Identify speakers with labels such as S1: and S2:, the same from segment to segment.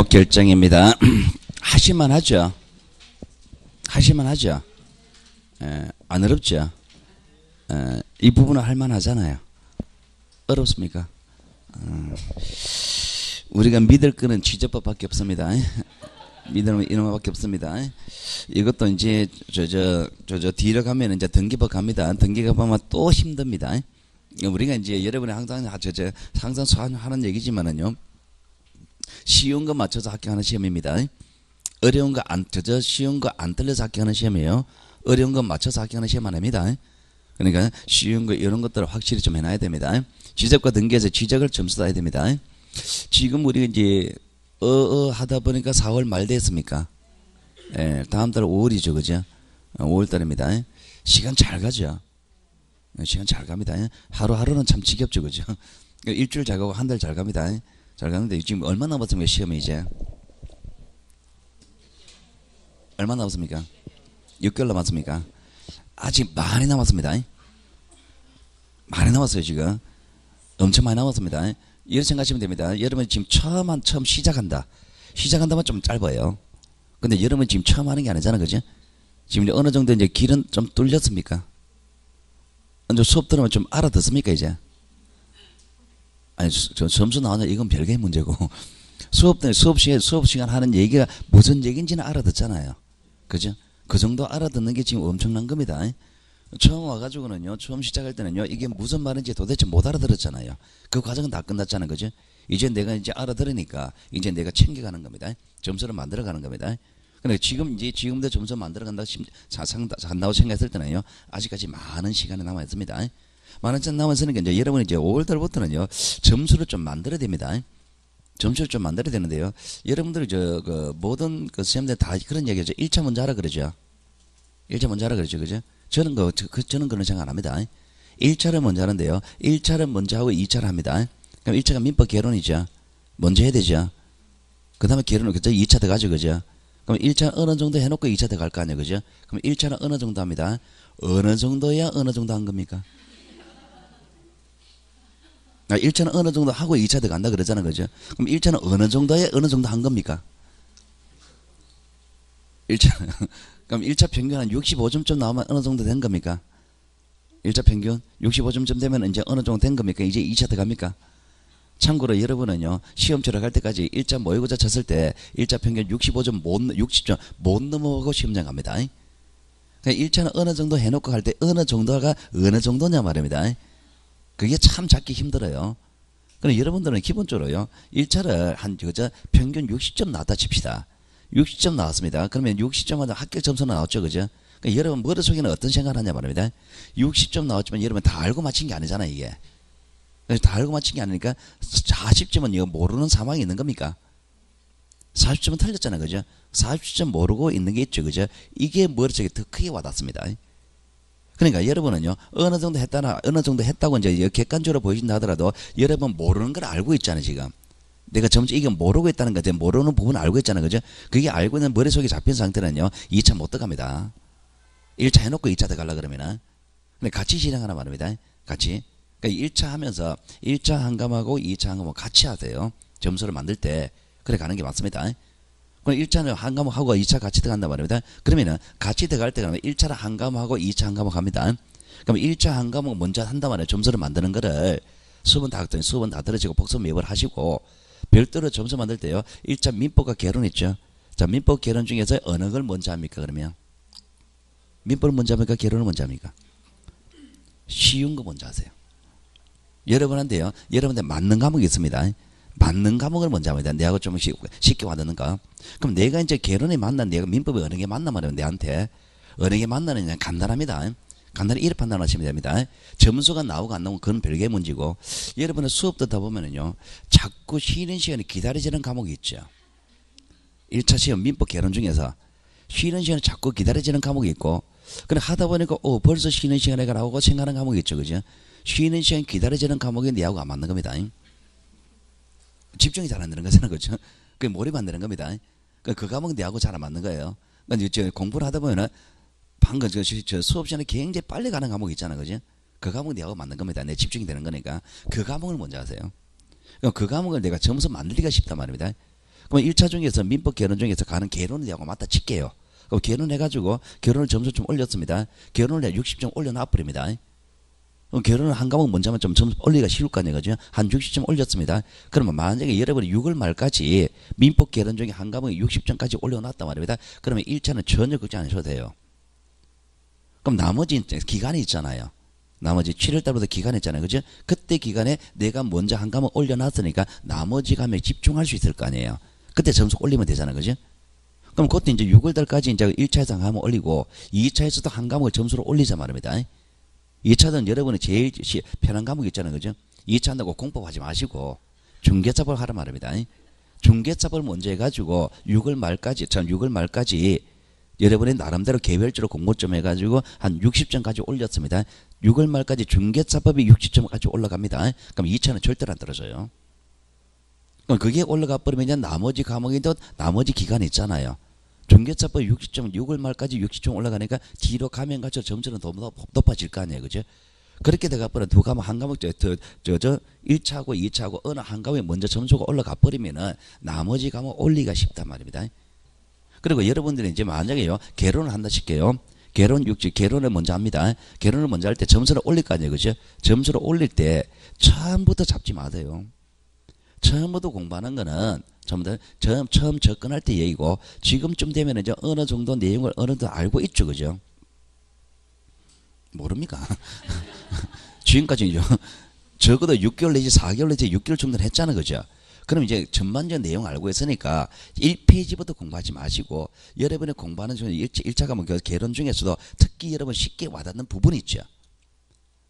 S1: 과목 결정입니다. 하실만 하죠? 하실만 하죠? 안 어렵죠? 이 부분은 할만 하잖아요. 어렵습니까? 우리가 믿을 거는 취재법밖에 없습니다. 믿으면 이놈밖에 없습니다. 이것도 이제 뒤로 가면 이제 등기법 갑니다. 등기법 가면 또 힘듭니다. 우리가 이제 여러분이 항상 하는 얘기지만은요, 쉬운 거 맞춰서 합격하는 시험입니다. 어려운 거 쉬운 거 안 틀려서 합격하는 시험이에요. 어려운 거 맞춰서 합격하는 시험 안 합니다. 그러니까 쉬운 거 이런 것들을 확실히 좀 해놔야 됩니다. 지적과 등기에서 지적을 점수 따야 됩니다. 지금 우리가 이제 하다 보니까 4월 말 됐습니까? 예, 다음 달 5월이죠, 그죠? 5월 달입니다. 시간 잘 가죠. 시간 잘 갑니다. 하루하루는 참 지겹죠, 그죠? 일주일 잘 가고 한 달 잘 갑니다. 잘 가는데 지금 얼마 남았습니까, 시험이 이제? 얼마 남았습니까? 6개월 남았습니까? 아직 많이 남았습니다. 많이 남았어요, 지금. 엄청 많이 남았습니다. 이렇게 생각하시면 됩니다. 여러분 지금 처음 시작한다. 시작한다면 좀 짧아요. 근데 여러분 지금 처음 하는 게 아니잖아, 그죠? 지금 이제 어느 정도 이제 길은 좀 뚫렸습니까? 이제 수업 들으면 좀 알아듣습니까, 이제? 아니, 점수 나오냐, 이건 별개의 문제고. 수업 시간 하는 얘기가 무슨 얘기인지는 알아듣잖아요. 그죠? 그 정도 알아듣는 게 지금 엄청난 겁니다. 처음 와가지고는요, 처음 시작할 때는요, 이게 무슨 말인지 도대체 못 알아들었잖아요. 그 과정은 다 끝났잖아요. 그죠? 이제 내가 이제 알아들으니까 이제 내가 챙겨가는 겁니다. 점수를 만들어가는 겁니다. 근데 지금도 점수 만들어간다고 생각했을 때는요, 아직까지 많은 시간이 남아있습니다. 많은 시간 남아있으니까 이제 여러분이 이제 5월달부터는요, 점수를 좀 만들어야 됩니다. 점수를 좀 만들어야 되는데요, 여러분들이 모든 시험들 다 그런 얘기죠. 1차 먼저 하라 그러죠. 1차 먼저 하라 그러죠. 그죠? 저는 그런 생각 안 합니다. 1차를 먼저 하는데요, 1차를 먼저 하고 2차를 합니다. 그럼 1차가 민법 개론이죠. 먼저 해야 되죠. 그 다음에 개론을, 그죠? 2차 들어가죠. 그죠? 그럼 1차 어느 정도 해놓고 2차 들어갈 거 아니에요. 그죠? 그럼 1차는 어느 정도 합니다. 어느 정도야 어느 정도 한 겁니까? 1차는 어느 정도 하고 2차 들어간다 그러잖아요. 그죠? 그럼 1차는 어느 정도야 어느 정도 한 겁니까? 1차는. 그럼 1차 평균 한 65점쯤 나오면 어느 정도 된 겁니까? 1차 평균 65점쯤 되면 이제 어느 정도 된 겁니까? 이제 2차 들어갑니까? 참고로 여러분은요, 시험 들어갈 때까지 1차 모의고사 쳤을 때 1차 평균 65점 60점 못 넘어가고 시험장 갑니다. 그러니까 1차는 어느 정도 해놓고 갈 때 어느 정도가 어느 정도냐 말입니다. 그게 참 잡기 힘들어요. 그럼 여러분들은 기본적으로요, 1차를 평균 60점 나왔다 칩시다. 60점 나왔습니다. 그러면 60점마다 합격 점수는 나왔죠, 그죠? 그러니까 여러분 머릿속에는 어떤 생각을 하냐 말입니다. 60점 나왔지만 여러분 다 알고 맞힌 게 아니잖아요, 이게. 다 알고 맞힌 게 아니니까 40점은 이거 모르는 상황이 있는 겁니까? 40점은 틀렸잖아요, 그죠? 40점 모르고 있는 게 있죠, 그죠? 이게 머릿속에 더 크게 와닿습니다. 그러니까 여러분은요, 어느 정도 했다고 이제 객관적으로 보여준다 하더라도 여러분 모르는 걸 알고 있잖아요, 지금. 내가 점수 이게 모르고 있다는 거지, 모르는 부분 알고 있잖아요, 그죠? 그게 알고 있는 머릿속에 잡힌 상태는요, 2차 못 들어갑니다. 1차 해놓고 2차 들어가려고 그러면은. 근데 같이 진행하란 말입니다. 같이. 그러니까 1차 하면서 1차 한 과목하고 2차 한 과목 같이 하세요. 점수를 만들 때. 그래 가는 게 맞습니다. 그럼 1차는 한 과목하고 2차 같이 들어간단 말입니다. 그러면은 같이 들어갈 때 그러면 1차를 한 과목하고 2차 한 과목 합니다. 그럼 1차 한 과목 먼저 한단 말이에요. 점수를 만드는 거를 수업은 다 들어지고 복습 매입을 하시고, 별도로 점수 만들 때요, 1차 민법과 개론 있죠. 자, 민법 개론 중에서 어느 걸 먼저 합니까? 그러면 민법을 먼저 합니까? 개론을 먼저 합니까? 쉬운 거 먼저 하세요. 여러분한테 맞는 과목이 있습니다. 맞는 과목을 먼저 합니다. 내하고 좀 쉽게 와닿는 거. 그럼 내가 이제 개론에 맞나, 내가 민법에 어느 게 맞나 말이에요. 내한테 어느 게 맞나는 간단합니다. 간단히 이렇게 판단하시면 됩니다. 점수가 나오고 안 나오고 그건 별개의 문제고, 여러분의 수업 듣다 보면은요, 자꾸 쉬는 시간이 기다려지는 과목이 있죠. 1차 시험 민법 개론 중에서 쉬는 시간이 자꾸 기다려지는 과목이 있고, 그래 하다 보니까 벌써 쉬는 시간에 나오고 생각하는 과목이 있죠, 그죠? 쉬는 시간 기다려지는 과목이 내하고 안 맞는 겁니다. 집중이 잘 안 되는 거잖아요, 그죠? 그게 몰입 안 되는 겁니다. 그 과목은 내하고 잘 안 맞는 거예요. 그러니까 공부를 하다 보면은 방금 수업 시간에 굉장히 빨리 가는 과목이 있잖아, 그지? 그 과목은 내하고 맞는 겁니다. 내 집중이 되는 거니까 그 과목을 먼저 하세요. 그 과목을 내가 점수 만들기가 쉽단 말입니다. 그럼 1차 중에서 민법 개론 중에서 가는 개론에 대하고 맞다 칠게요. 그럼 개론해가지고 개론을 점수 좀 올렸습니다. 개론을 내가 60점 올려놔버립니다. 그럼 개론을 한 과목 먼저 하면 좀 점수 올리기가 쉬울 거 아니에요. 그죠? 한 60점 올렸습니다. 그러면 만약에 여러분이 6월 말까지 민법 개론 중에 한 과목에 60점까지 올려놨단 말입니다. 그러면 1차는 전혀 걱정 안 하셔도 돼요. 그럼 나머지 기간이 있잖아요. 나머지 7월달부터 기간 있잖아요. 그죠? 그때 기간에 내가 먼저 한 과목 올려놨으니까 나머지 과목에 집중할 수 있을 거 아니에요. 그때 점수 올리면 되잖아요. 그죠? 그럼 그것도 이제 6월달까지 이제 1차에서 한 과목 올리고 2차에서도 한 과목을 점수를 올리자 말입니다. 2차는 여러분이 제일 편한 과목 있잖아요. 그죠? 2차 한다고 공법하지 마시고 중개사법을 하라 말입니다. 중개사법을 먼저 해가지고 6월 말까지 여러분이 나름대로 개별적으로 공부 좀 해가지고 한 60점까지 올렸습니다. 6월 말까지 중개사법이 60점까지 올라갑니다. 그럼 2차는 절대로 안 떨어져요. 그럼 그게 올라가 버리면 나머지 과목에도 나머지 기간이 있잖아요. 중개사법 60점, 6월 말까지 60점 올라가니까 뒤로 가면 갈수록 점수는 더 높아질 거 아니에요. 그죠? 그렇게 돼가 버리면 두 과목, 한 과목, 1차하고 2차하고 어느 한 과목에 먼저 점수가 올라가 버리면은 나머지 과목 올리기가 쉽단 말입니다. 그리고 여러분들이 이제 만약에요, 개론을 한다 칠게요. 개론을 먼저 합니다. 개론을 먼저 할 때 점수를 올릴 거 아니에요. 그죠? 점수를 올릴 때 처음부터 잡지 마세요. 처음부터 공부하는 거는 처음 접근할 때 얘기고 지금쯤 되면 이제 어느 정도 내용을 어느 정도 알고 있죠. 그죠? 모릅니까? 지금까지 적어도 6개월 내지 4개월 내지 6개월 정도는 했잖아. 그죠? 그럼 이제 전반적인 내용 알고 있으니까 1페이지부터 공부하지 마시고 여러분이 공부하는 중에 1차 과목 개론 중에서도 특히 여러분 쉽게 와닿는 부분이 있죠.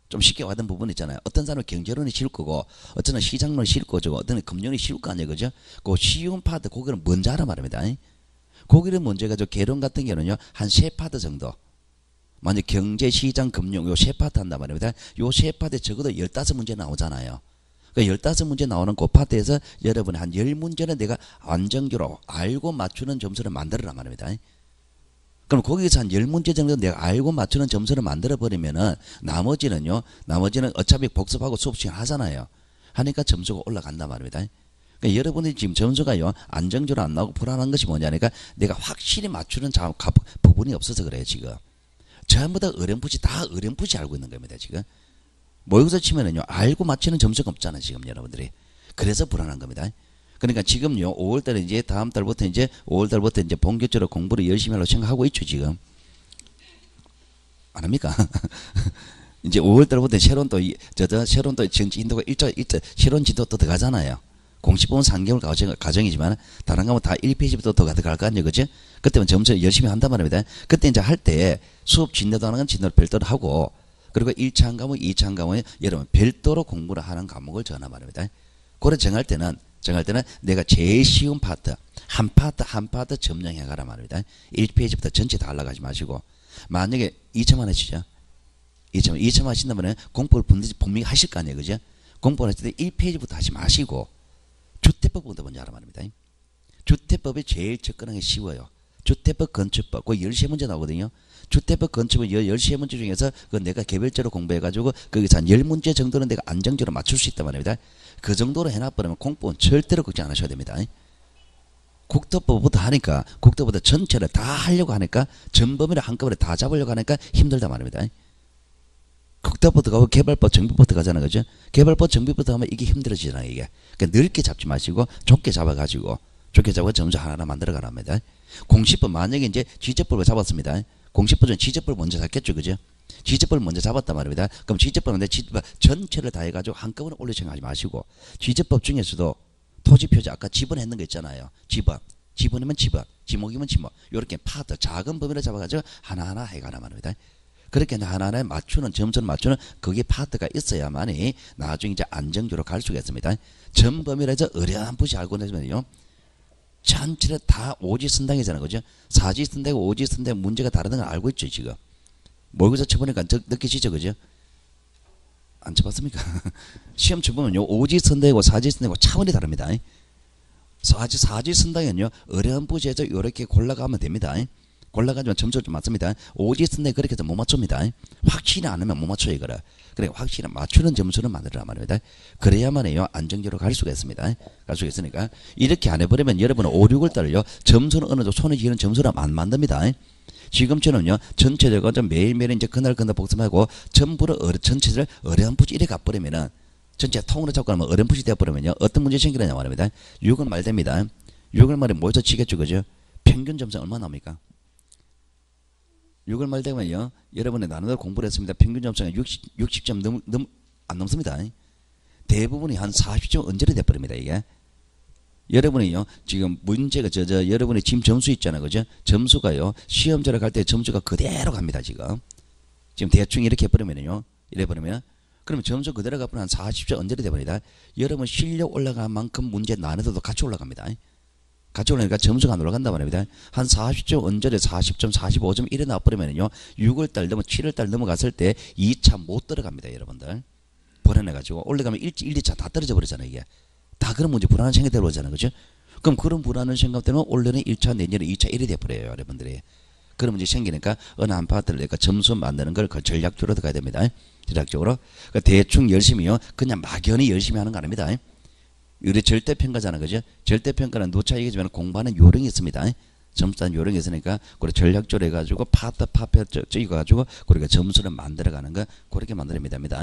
S1: 좀 쉽게 와닿는 부분 있잖아요. 어떤 사람은 경제론이 쉬울 거고 어떤 사람은 시장론이 쉬울 거고 어떤 사람은 금융이 쉬울 거 아니에요. 그죠? 그 쉬운 파트 거기를 먼저 하라 말입니다. 거기를 먼저 해가지고 개론 같은 경우는요 한 3파트 정도, 만약 경제, 시장, 금융 요 3파트 한단 말입니다. 요 3파트에 적어도 15문제 나오잖아요. 그 15문제 나오는 그 파트에서 여러분이 한 10문제는 내가 안정적으로 알고 맞추는 점수를 만들어라 말입니다. 그럼 거기서 한 10문제 정도 내가 알고 맞추는 점수를 만들어버리면은 나머지는 어차피 복습하고 수업 시간 하잖아요. 하니까 점수가 올라간단 말입니다. 그러니까 여러분이 지금 점수가요, 안정적으로 안 나오고 불안한 것이 뭐냐니까 내가 확실히 맞추는 부분이 없어서 그래요, 지금. 전부 다 어렴풋이 알고 있는 겁니다, 지금. 모의고사 치면은요, 알고 맞추는 점수가 없잖아요, 지금 여러분들이. 그래서 불안한 겁니다. 그러니까 지금요, 5월달에 이제 다음 달부터 이제 5월달부터 이제 본격적으로 공부를 열심히 하려고 생각하고 있죠, 지금. 안 합니까? 이제 5월달부터 새로운 또 진도가 새로운 진도 또 들어가잖아요. 공식 보면 3개월 과정이지만 다른 과목 다 1페이지부터 더 들어갈 거 아니에요, 그죠? 그때는 점수 열심히 한단 말입니다. 그때 이제 할 때 수업 진도도 하는 건 진도를 별도로 하고 그리고 1차 한 과목, 2차 한 과목에 여러분 별도로 공부를 하는 과목을 정하 말입니다. 그래 정할 때는 내가 제일 쉬운 파트 한 파트 점령해 가라 말입니다. 1페이지부터 전체 다 올라가지 마시고 만약에 2차만 하시죠. 2차만 하신다면 공부를 분명히 하실 거 아니에요, 그죠? 공부를 하실 때 1페이지부터 하지 마시고 주택법부터 먼저 하라 말입니다. 주택법이 제일 접근하기 쉬워요. 주택법, 건축법, 그 13문제 나오거든요. 주택법, 건축법 13문제 중에서 그 내가 개별적으로 공부해가지고 거기서 한 10문제 정도는 내가 안정적으로 맞출 수 있단 말입니다. 그 정도로 해놔버리면 공부는 절대로 걱정 안 하셔야 됩니다. 국토법부터 하니까 국토부터 전체를 다 하려고 하니까 전범위를 한꺼번에 다 잡으려고 하니까 힘들단 말입니다. 국토부터 가고 개발법, 정비부터 가잖아요, 그죠? 개발법, 정비부터 하면 이게 힘들어지잖아요, 이게. 그러니까 넓게 잡지 마시고 좁게 잡아가지고 점수 하나하나 만들어가라 합니다. 공시법, 만약에 이제 지적법을 잡았습니다. 공시법은 지적법을 먼저 잡겠죠, 그죠? 지적법을 먼저 잡았단 말입니다. 그럼 지적법은 전체를 다 해가지고 한꺼번에 올려 생각하지 마시고 지적법 중에서도 토지표지 아까 지번했는 거 있잖아요. 지번이면 지번, 지목이면 지목. 이렇게 파트 작은 범위를 잡아가지고 하나하나 해가라 말입니다. 그렇게 하나하나 점수를 맞추는 그게 파트가 있어야만이 나중에 이제 안정적으로 갈 수가 있습니다. 전 범위를 해서 어렴풋이 알고 나면요. 전체를 다 오지선당이잖아요, 그죠? 사지선당하고 오지선당 문제가 다르다는 걸 알고 있죠, 지금. 모의고사 쳐보니까 느끼시죠, 그죠? 안 쳐봤습니까? 시험 쳐보면요, 오지선당하고 사지선당하고 차원이 다릅니다. 사지선당은요, 어렴풋이 해서 이렇게 골라가면 됩니다. 골라가지고 점수를 좀 맞습니다. 오지선에 그렇게 해서 못 맞춥니다. 확실히 안 하면 못 맞춰요, 이거를. 그래, 확실히 맞추는 점수를 만들어라 말입니다. 그래야만요, 안정적으로 갈 수가 있습니다. 갈 수가 있으니까. 이렇게 안 해버리면 여러분은 5, 6월 달요, 점수는 어느 정도 손에 쥐는 점수를 안 만듭니다. 지금처럼요, 전체적으로 좀 매일매일 이제 그날 복습하고, 전부를 전체를 어렴풋이 이래 가버리면은, 전체 통으로 잡고 하면 어렴풋이 되어버리면요, 어떤 문제 생기느냐 말입니다. 6월 말 됩니다. 6월 말에 모여서 치겠죠, 그죠? 평균 점수 얼마 나옵니까? 6월 말 되면요, 여러분이 나름대로 공부를 했습니다. 평균 점수가 60점 안 넘습니다. 대부분이 한 40점 언저리 돼버립니다, 이게. 여러분이요, 지금 문제가 여러분의 지금 점수 있잖아요, 그죠? 점수가요, 시험자를 갈 때 점수가 그대로 갑니다, 지금. 지금 대충 이렇게 해버리면요, 이래버리면, 그러면 점수 그대로 가버리면 한 40점 언저리 돼버립니다. 여러분 실력 올라간 만큼 문제 난이도도 같이 올라갑니다. 같이 올라가니까 점수가 안 올라간단 말입니다. 한 40점 언저리 40점, 45점 이래 나와버리면요, 6월달 넘어 7월달 넘어갔을 때 2차 못 들어갑니다, 여러분들. 불안해가지고 올라가면 1, 2차 다 떨어져 버리잖아요, 이게. 다 그런 문제 불안한 생각이 들어오잖아요, 그죠? 그럼 그런 불안한 생각 때문에 올해는 1차, 내년에 2차 이래 돼버려요, 여러분들이. 그런 문제 생기니까 어느 한 파트를 내가 점수 만드는 걸 그 전략적으로 들어가야 됩니다. 전략적으로. 그러니까 대충 열심히요, 그냥 막연히 열심히 하는 거 아닙니다. 우리 절대평가잖아, 그죠? 절대평가는 누차 얘기하지만 공부하는 요령이 있습니다. 점수 따는 요령이 있으니까, 그리고 전략적으로 해가지고, 파트 찍어가지고, 그리고 점수를 만들어가는 거, 그렇게 만들어야 됩니다.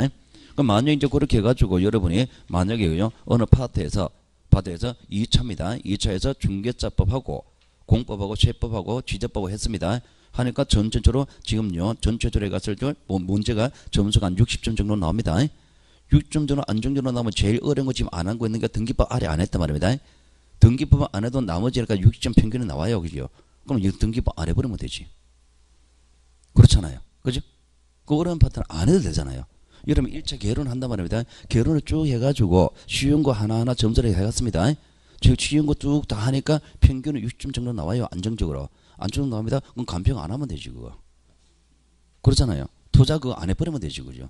S1: 그럼 만약에 이제 그렇게 해가지고, 여러분이, 만약에요, 어느 파트에서 2차입니다. 2차에서 중개자법하고, 공법하고, 세법하고, 지적법하고 했습니다. 하니까 전체적으로, 지금요, 전체적으로 해갔을 때, 문제가 점수가 한 60점 정도 나옵니다. 6점 정도 안정적으로 나오면 제일 어려운 거 지금 안 하고 있는 게 등기법 아래 안 했단 말입니다. 등기법 안 해도 나머지 60점 평균이 나와요, 그죠? 그럼 이 등기법 안 해버리면 되지. 그렇잖아요, 그죠? 그 어려운 파트는 안 해도 되잖아요. 여러분 1차 개론한단 말입니다. 개론을 쭉 해가지고 쉬운 거 하나하나 점수를 해갔습니다. 지금 쉬운 거 쭉 다 하니까 평균은 60점 정도 나와요, 안정적으로. 안정적으로 나옵니다. 그럼 간평 안 하면 되지, 그거. 그렇잖아요. 투자 그거 안 해버리면 되지, 그죠?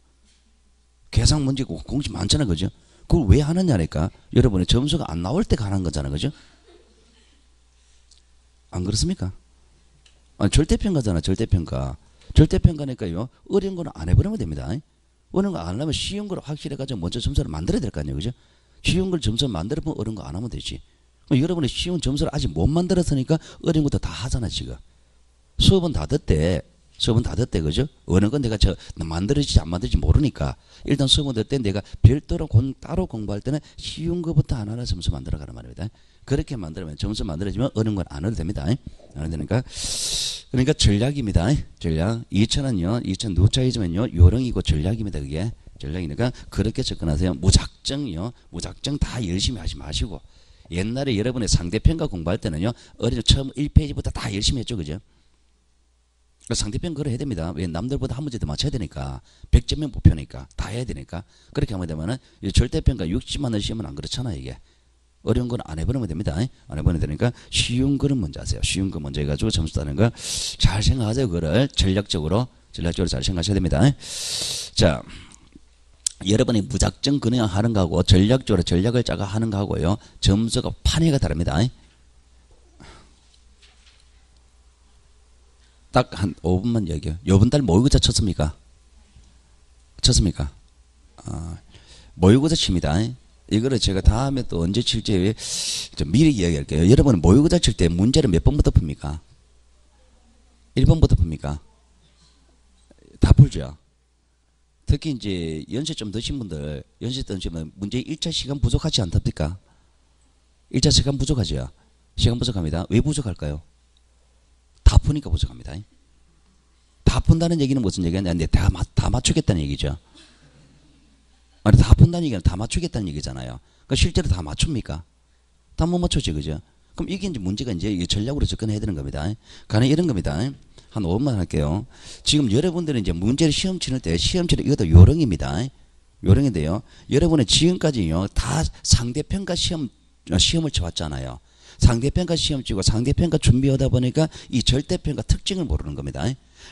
S1: 계산 문제 공식 많잖아, 그죠? 그걸 왜 하느냐니까. 여러분의 점수가 안 나올 때 가는 거잖아, 그죠? 안 그렇습니까? 아니, 절대평가잖아, 절대평가. 절대평가니까요, 어려운 거는 안 해버리면 됩니다. 어려운 거 안 하려면 쉬운 걸 확실해가지고 먼저 점수를 만들어야 될 거 아니에요, 그죠? 쉬운 걸 점수를 만들어보면 어려운 거 안 하면 되지. 여러분이 쉬운 점수를 아직 못 만들었으니까 어려운 것도 다 하잖아, 지금. 수업은 다 듣대. 수업은 다 듣대, 그죠? 어느 건 내가 만들어지지 안 만들어지지 모르니까. 일단 수업은 듣대 내가 별도로 따로 공부할 때는 쉬운 것부터 하나하나 점수 만들어가란 말입니다. 그렇게 만들면 점수 만들어지면 어려운 건 안 해도 됩니다. 안 해도 되니까. 그러니까 전략입니다. 전략. 2차는요, 2차 누차이지만요, 요령이고 전략입니다, 그게. 전략이니까 그렇게 접근하세요. 무작정요, 무작정 다 열심히 하지 마시고. 옛날에 여러분의 상대평가 공부할 때는요, 처음 1페이지부터 다 열심히 했죠, 그죠? 상대편 그걸 해야 됩니다. 왜 남들보다 한 문제 더 맞춰야 되니까. 100점의 목표니까. 다 해야 되니까. 그렇게 하면 되면은 절대평가 60만 원 시험은 안 그렇잖아, 이게. 어려운 건 안 해버리면 됩니다. 안 해버리면 되니까 쉬운 거는 먼저 하세요. 쉬운 거 먼저 해가지고 점수 따는 거 잘 생각하세요. 그거를 전략적으로 잘 생각하셔야 됩니다. 자, 여러분이 무작정 그냥 하는 거하고 전략적으로 전략을 짜가 하는 거하고요, 점수가 판이가 다릅니다. 딱 한 5분만 얘기해요. 요번 달 모의고사 쳤습니까? 쳤습니까? 모의고사 칩니다. 이거를 제가 다음에 또 언제 칠지 좀 미리 이야기할게요. 여러분은 모의고사 칠 때 문제를 몇 번부터 풉니까? 1번부터 풉니까? 다 풀죠. 특히 이제 연세 좀 드신 분들, 연세 드시면 문제 1차 시간 부족하지 않답니까? 1차 시간 부족하죠. 시간 부족합니다. 왜 부족할까요? 다 푸니까 부족합니다. 다 푼다는 얘기는 무슨 얘기냐? 다 맞추겠다는 얘기죠. 아니, 다 푼다는 얘기는 다 맞추겠다는 얘기잖아요. 그러니까 실제로 다 맞춥니까? 다 못 맞추지, 그죠? 그럼 이게 이제 문제가 이제 전략으로 접근해야 되는 겁니다. 가능 이런 겁니다. 한 5분만 할게요. 지금 여러분들은 이제 문제를 시험 치는 때, 시험 치는 이것도 요령입니다. 요령인데요. 여러분은 지금까지요, 다 상대평가 시험을 쳐왔잖아요. 상대평가 시험 치고 상대평가 준비하다 보니까 이 절대평가 특징을 모르는 겁니다.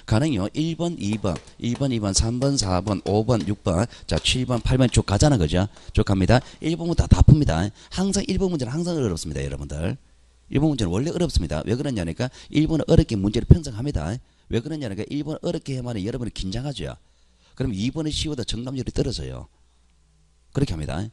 S1: 가능요, 1번, 2번, 3번, 4번, 5번, 6번, 자, 7번, 8번 쭉 가잖아, 그죠? 쭉 갑니다. 1번부터 다 풉니다. 항상 1번 문제는 항상 어렵습니다, 여러분들. 1번 문제는 원래 어렵습니다. 왜 그러냐니까 1번은 어렵게 문제를 편성합니다. 왜 그러냐니까 1번 어렵게 해야만 여러분이 긴장하죠. 그럼 2번은 쉬워도 정답률이 떨어져요. 그렇게 합니다.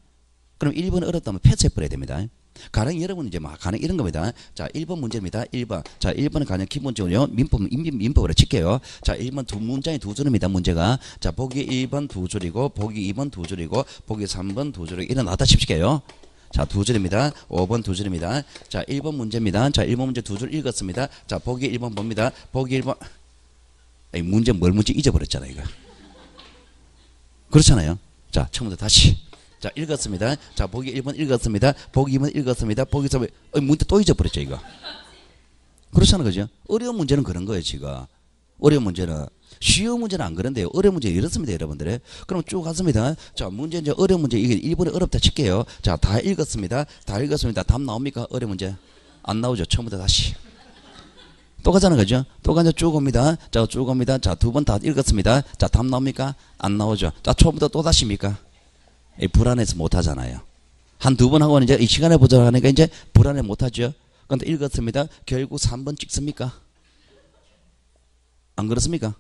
S1: 그럼 1번 어렵다면 패스해버려야 됩니다. 가령 여러분 이제 막 가령 이런 겁니다. 자, 1번 문제입니다. 1번. 자, 1번은 가령 기본적으로 민법으로 칠게요. 자, 1번 두 문장이 두 줄입니다. 문제가. 자, 보기 1번 두 줄이고, 보기 2번 두 줄이고, 보기 3번 두 줄이고, 일어나다 칩시게요. 자, 두 줄입니다. 5번 두 줄입니다. 자, 1번 문제입니다. 자, 1번 문제 두 줄 읽었습니다. 자, 보기 1번 봅니다. 보기 1번. 이 문제 뭘 문제 잊어버렸잖아요, 이거. 그렇잖아요. 자, 처음부터 다시. 자, 읽었습니다. 자, 보기 1번 읽었습니다. 보기 2번 읽었습니다. 보기 3번. 문제 또 잊어버렸죠, 이거. 그렇잖아요, 그죠? 어려운 문제는 그런 거예요, 지금. 어려운 문제는. 쉬운 문제는 안 그런데요. 어려운 문제 이렇습니다, 여러분들. 그럼 쭉 갔습니다. 자, 문제 이제 어려운 문제, 이게 1번에 어렵다 칠게요. 자, 다 읽었습니다. 다 읽었습니다. 답 나옵니까? 어려운 문제? 안 나오죠. 처음부터 다시. 또 가잖아요, 그죠? 또 가서 쭉 옵니다. 자, 쭉 옵니다. 자, 두 번 다 읽었습니다. 자, 답 나옵니까? 안 나오죠. 자, 처음부터 또 다시입니까? 불안해서 못 하잖아요. 한 두 번 하고는 이제 이 시간에 보자 하니까 이제 불안해 못 하죠. 그런데 읽었습니다. 결국 3번 찍습니까? 안 그렇습니까?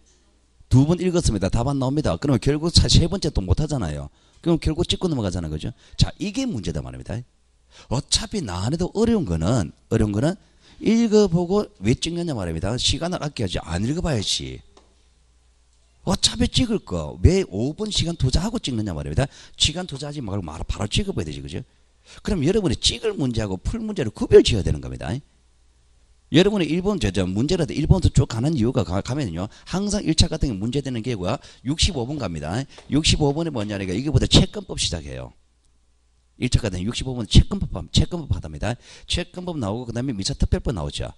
S1: 두 번 읽었습니다. 답 안 나옵니다. 그러면 결국 세 번째 또 못 하잖아요. 그럼 결국 찍고 넘어가잖아요. 그죠? 자, 이게 문제다 말입니다. 어차피 나 안에도 어려운 거는 읽어보고 왜 찍느냐 말입니다. 시간을 아껴야지. 안 읽어봐야지. 어차피 찍을 거 왜 5분 시간 투자하고 찍느냐 말입니다. 시간 투자하지 말고 바로 찍어봐야 되지, 그죠? 그럼 여러분이 찍을 문제하고 풀 문제를 구별 지어야 되는 겁니다. 여러분이 1번 문제라도 1번부터 쭉 가는 이유가 가면요, 항상 1차 같은 게 문제되는 게고요, 65번 갑니다. 65번이 뭐냐니까 이게부터 채권법 시작해요. 1차 같은 65번 채권법 하답니다. 채권법 나오고 그 다음에 미사특별법 나오죠.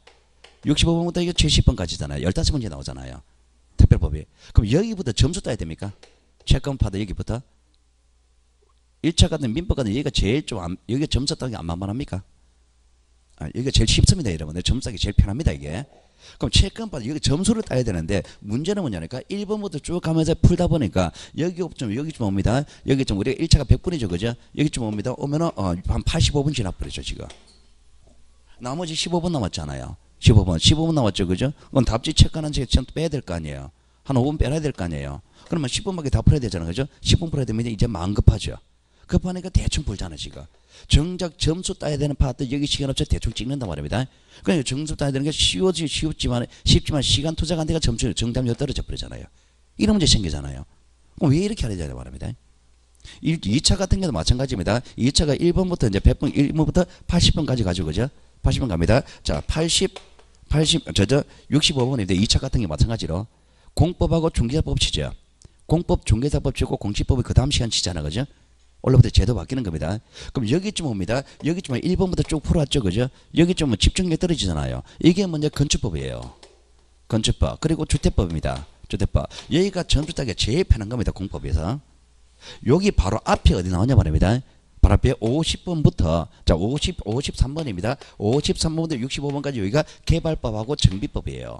S1: 65번부터 이게 70번까지잖아요. 15문제 나오잖아요. 특별법이. 그럼 여기부터 점수 따야 됩니까? 채권파도 여기부터. 1차 같은 민법 같은 여기가 제일 여기가 점수 따기 안 만만합니까? 여기가 제일 쉽습니다, 여러분들. 점수 따기 제일 편합니다, 이게. 그럼 채권파도 여기 점수를 따야 되는데, 문제는 뭐냐니까 1번부터 쭉 가면서 풀다 보니까 여기 좀 옵니다. 여기 좀 우리가 1차가 100분이죠, 그죠? 여기 좀 옵니다. 오면은 한 85분 지나버리죠, 지금. 나머지 15분 남았잖아요. 15분 남았죠, 그죠? 그럼 답지 체크하는 시간 빼야 될 거 아니에요. 한 5분 빼야 될 거 아니에요. 그러면 10분밖에 다 풀어야 되잖아요, 그죠? 10분 풀어야 되면 이제 마음 급하죠. 급하니까 대충 풀잖아, 지금. 정작 점수 따야 되는 파트 여기 시간 없이 대충 찍는단 말입니다. 그러니까 점수 따야 되는 게 쉽지만 시간 투자한 데가 정답률 떨어져 버리잖아요. 이런 문제 생기잖아요. 그럼 왜 이렇게 하려고 말합니다. 2차 같은 경우도 마찬가지입니다. 2차가 1번부터 이제 100번, 1번부터 80번까지 가지고, 그죠? 80번 갑니다. 자, 65번인데 2차 같은 게 마찬가지로 공법하고 중개사법 치죠. 공법, 중개사법 치고 공시법이 그 다음 시간 치잖아, 그죠? 원래부터 제도 바뀌는 겁니다. 그럼 여기쯤 옵니다. 여기쯤 1번부터 쭉 풀어왔죠, 그죠? 여기쯤은 집중력이 떨어지잖아요. 이게 먼저 건축법이에요. 건축법. 그리고 주택법입니다. 주택법. 여기가 점수 따기가 제일 편한 겁니다, 공법에서. 여기 바로 앞에 어디 나오냐 말입니다. 바로 앞에 50번부터, 자, 53번입니다. 53번부터 65번까지 여기가 개발법하고 정비법이에요.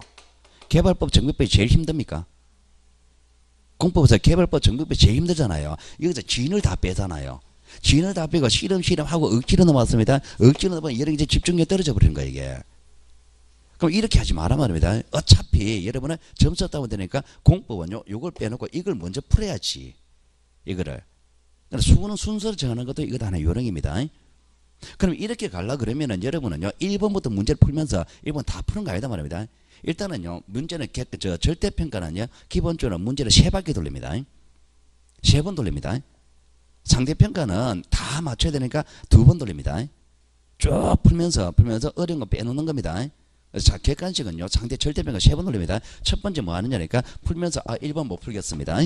S1: 개발법, 정비법이 제일 힘듭니까? 공법에서 개발법, 정비법이 제일 힘들잖아요. 여기서 진을 다 빼잖아요. 진을 다 빼고 실험하고 억지로 넘어왔습니다. 억지로 넘어가면 여러 이제 집중력이 떨어져 버리는 거예요, 이게. 그럼 이렇게 하지 마라 말입니다. 어차피 여러분은 점수 따면 되니까 공법은요, 요걸 빼놓고 이걸 먼저 풀어야지. 이거를. 수는 순서를 정하는 것도 이것 하나의 요령입니다. 그럼 이렇게 가려 그러면은 여러분은요, 1번부터 문제를 풀면서 1번 다 푸는 거 아니다 말입니다. 일단은요, 문제는 절대평가는요, 기본적으로 문제를 3바퀴 돌립니다. 3번 돌립니다. 상대평가는 다 맞춰야 되니까 2번 돌립니다. 쭉 풀면서 어려운 거 빼놓는 겁니다. 자, 객관식은요, 상대 절대평가 3번 돌립니다. 첫 번째 뭐 하느냐니까 풀면서 1번 못 풀겠습니다.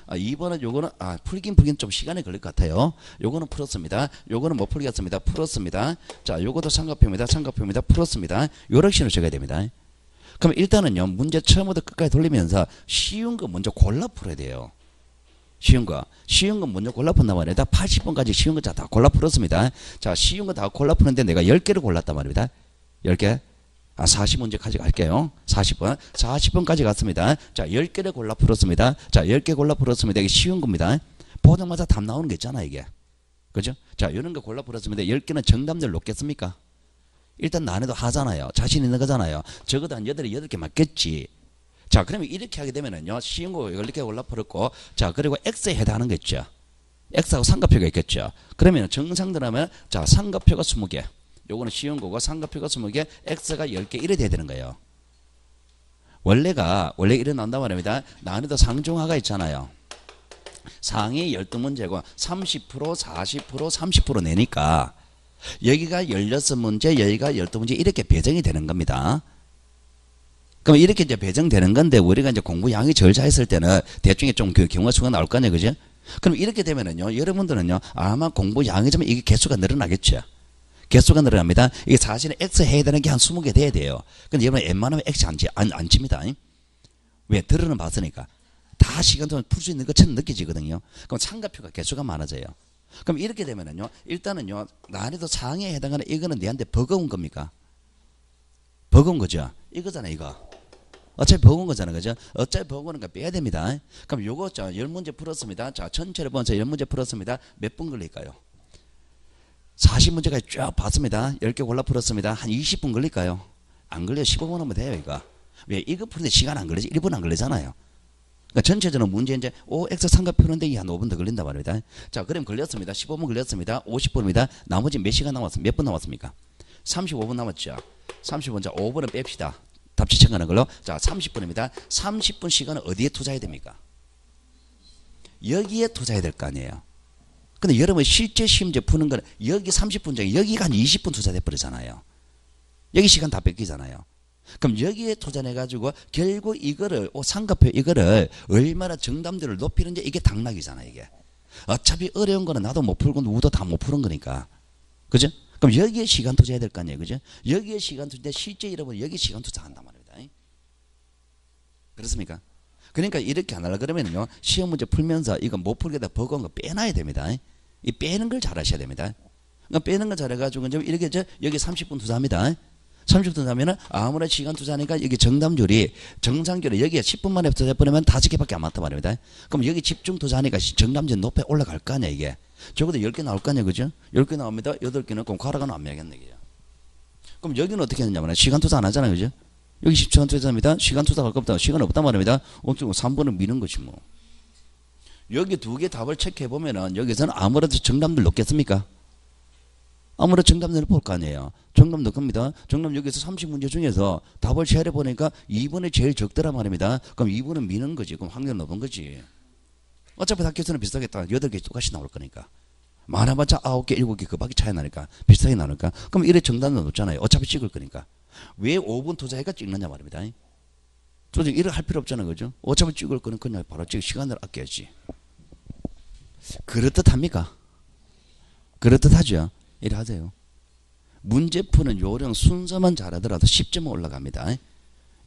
S1: 2번은 요거는 풀긴 좀 시간이 걸릴 것 같아요. 요거는 풀었습니다. 요거는 못 풀겠습니다. 풀었습니다. 자, 요것도 삼각표입니다. 풀었습니다. 요런 식으로 적어야 됩니다. 그럼 일단은요, 문제 처음부터 끝까지 돌리면서 쉬운 거 먼저 골라 풀어야 돼요. 쉬운 거 먼저 골라 푼단 말이에요. 80번까지 쉬운 거 다 골라 풀었습니다. 자, 쉬운 거 다 골라 푸는데 내가 10개를 골랐단 말입니다. 10개. 40문제까지 갈게요. 40번까지 갔습니다. 자, 10개를 골라 풀었습니다. 자, 10개 골라 풀었습니다. 이게 쉬운 겁니다. 보자마자 답 나오는 게 있잖아, 이게. 그죠? 자, 이런 거 골라 풀었습니다. 10개는 정답률 높겠습니까? 일단 난이도 하잖아요. 자신 있는 거잖아요. 적어도 한 8개 맞겠지. 자, 그러면 이렇게 하게 되면은요, 쉬운 거 10개 올라풀었고, 자, 그리고 X에 해당하는 거 있죠. X하고 삼각표가 있겠죠. 그러면 정상들하면, 자, 삼각표가 20개. 요거는 쉬운 거고, 삼각표가 20개, X가 10개, 이래 돼야 되는 거예요. 원래 이래 나온단 말입니다. 난이도 상중하가 있잖아요. 상위 12문제고, 30%, 40%, 30% 내니까, 여기가 16문제, 여기가 12문제, 이렇게 배정이 되는 겁니다. 그럼 이렇게 이제 배정되는 건데, 우리가 이제 공부 양이 절차했을 때는 대충 좀 그 경우가 수가 나올 거 아니에요, 그죠? 그럼 이렇게 되면은요, 여러분들은요, 아마 공부 양이 좀 이게 개수가 늘어나겠죠. 개수가 늘어납니다. 이게 사실은 X 해야 되는 게 한 20개 돼야 돼요. 근데 여러분 웬만하면 X 안 칩니다. 왜? 들어는 봤으니까. 다 시간 동안 풀 수 있는 것처럼 느껴지거든요. 그럼 참가표가 개수가 많아져요. 그럼 이렇게 되면은요, 일단은요, 난이도 상해에 해당하는 이거는 내한테 버거운 겁니까? 버거운 거죠. 이거잖아, 이거. 어차피 버거운 거잖아, 그죠? 어차피 버거운 거 빼야 됩니다. 그럼 요거, 자, 10문제 풀었습니다. 자, 전체를 보면서 10문제 풀었습니다. 몇 분 걸릴까요? 40문제까지 쫙 봤습니다. 10개 골라 풀었습니다. 한 20분 걸릴까요? 안 걸려요. 15분 하면 돼요, 이거. 왜? 이거 푸는데 시간 안 걸리지? 1분 안 걸리잖아요. 그러니까 전체적으로 문제 이제 OX 삼각 푸는데 한 5분 더 걸린단 말입니다. 자, 그럼 걸렸습니다. 15분 걸렸습니다. 50분입니다. 나머지 몇 시간 남았습니까? 몇 분 남았습니까? 35분 남았죠. 30분, 자, 5분은 뺍시다. 답지청하는 걸로. 자, 30분입니다. 30분 시간은 어디에 투자해야 됩니까? 여기에 투자해야 될 거 아니에요. 근데 여러분 실제 시험제 푸는 거는 여기 30분 중에 여기가 한 20분 투자돼 버리잖아요. 여기 시간 다 뺏기잖아요. 그럼 여기에 투자해가지고 결국 이거를 삼각표 이거를 얼마나 정답률을 높이는지 이게 당락이잖아요. 이게 어차피 어려운 거는 나도 못 풀고 누구도 다 못 푸는 거니까. 그죠? 그럼 여기에 시간 투자해야 될 거 아니에요. 그죠? 여기에 시간 투자, 실제 여러분 여기 시간 투자한단 말입니다. 그렇습니까? 그러니까 이렇게 안 하려 그러면요, 시험 문제 풀면서 이거 못 풀게다 버거운 거 빼놔야 됩니다. 이 빼는 걸 잘 하셔야 됩니다. 그러니까 빼는 거 잘해가지고 이렇게 여기 30분 투자합니다. 30분 투자하면은 아무리 시간 투자하니까 여기 정답률이 정상률이 여기에 10분 만에 투자해버리면 5개밖에 안 맞단 말입니다. 그럼 여기 집중 투자하니까 정답률 높게 올라갈 거 아니야, 이게. 적어도 10개 나올 거 아니야, 그죠? 10개 나옵니다. 8개는 그럼 과락은 안 매겠네, 그죠? 그럼 여기는 어떻게 했냐면 시간 투자 안 하잖아요, 그죠? 여기 10시간 투자합니다. 시간 투자할 거 없다. 시간 없단 말입니다. 3분은 미는 거지 뭐. 여기 2개 답을 체크해보면은 여기서는 아무래도 정답률 높겠습니까? 아무래도 정답률을 볼 거 아니에요. 정답 높습니다. 정답 여기서 30문제 중에서 답을 체크해보니까 2번이 제일 적더란 말입니다. 그럼 2번은 미는 거지. 그럼 확률 높은 거지. 어차피 답개수는 비슷하겠다. 8개 똑같이 나올 거니까. 많아봤자 9개, 7개 그밖에 차이 나니까. 비슷하게 나니까. 그럼 이래 정답률 높잖아요. 어차피 찍을 거니까. 왜 5분 투자해가 찍느냐 말입니다. 솔직히 일을 할 필요 없잖아요, 그죠? 어차피 찍을 거는 그냥 바로 찍 시간을 아껴야지. 그렇듯합니까? 그렇듯하죠. 이래 하세요. 문제 푸는 요령 순서만 잘하더라도 10점은 올라갑니다.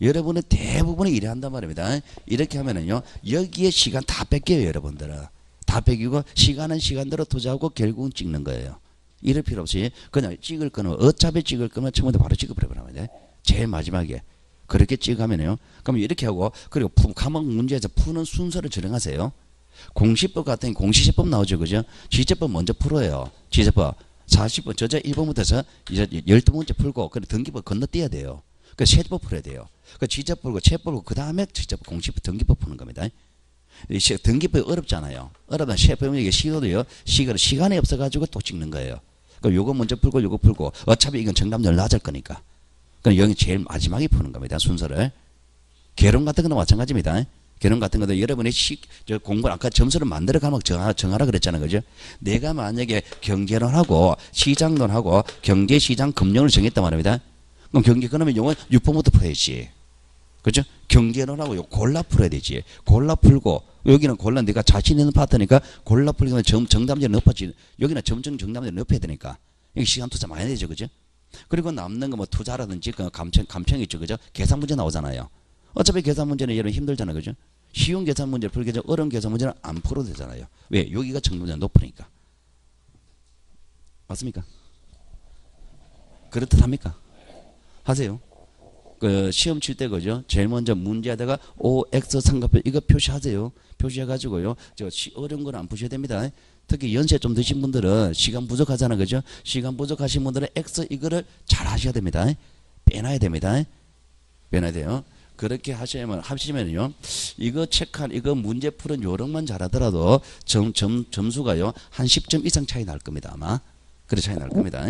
S1: 여러분의 대부분이 이래 한단 말입니다. 이렇게 하면은요, 여기에 시간 다 뺏겨요, 여러분들은. 다 뺏기고 시간은 시간대로 투자하고 결국은 찍는 거예요. 이럴 필요 없이 그냥 찍을 거는 어차피 찍을 거면 처음부터 바로 찍어버려버리면 돼. 제일 마지막에 그렇게 찍으면요. 그럼 이렇게 하고 그리고 과목 문제에서 푸는 순서를 정하세요. 공시법 같은 공시제법 나오죠, 그죠? 지제법 먼저 풀어요. 지제법 40번 저자 1번부터 해서 이제 12문제 풀고 그래 등기법 건너뛰어야 돼요. 그 세법 풀어야 돼요. 그 지제법 풀고 체법 풀고 그 다음에 지제법 공시법 등기법 푸는 겁니다. 등기법이 어렵잖아요. 어렵다 셰프에게 시도도요. 시간이 없어가지고 또 찍는 거예요. 그럼 요거 먼저 풀고 요거 풀고 어차피 이건 정답률 낮을 거니까. 그럼 여기 제일 마지막에 푸는 겁니다. 순서를. 개론 같은 거는 마찬가지입니다. 개론 같은 것도 여러분이 공부를 아까 점수를 만들어가면 정하라 그랬잖아요, 그죠? 내가 만약에 경제론하고 시장론하고 경제시장 금융을 정했단 말입니다. 그럼 경제 그러면 요건 6번부터 풀어야지. 그죠? 경제론하고 요 골라 풀어야 되지. 골라 풀고 여기는 골라 네가 자신 있는 파트니까 골라 풀면 정답률이 높아지. 여기는 점점 정답률이 높아야 되니까. 여기 시간 투자 많이 되죠, 그죠? 그리고 남는 거 뭐 투자라든지 그 감청 있죠, 그죠? 계산 문제 나오잖아요. 어차피 계산 문제는 여러분 힘들잖아요, 그죠? 쉬운 계산 문제를 풀게 되죠. 어려운 계산 문제는 안 풀어도 되잖아요. 왜? 여기가 정답률이 높으니까. 맞습니까? 그렇듯합니까? 하세요. 그 시험 칠 때 그죠? 제일 먼저 문제에다가 OX 삼각표 이거 표시하세요. 표시해가지고요. 어려운 건 안 푸셔야 됩니다. 특히 연세 좀 드신 분들은 시간 부족하잖아, 그죠? 시간 부족하신 분들은 X 이거를 잘 하셔야 됩니다. 빼놔야 됩니다. 빼놔야 돼요. 그렇게 하시면요. 이거 체크한, 이거 문제 푸는 요령만 잘하더라도 점수가요. 한 10점 이상 차이 날 겁니다, 아마. 그래 차이 날 겁니다.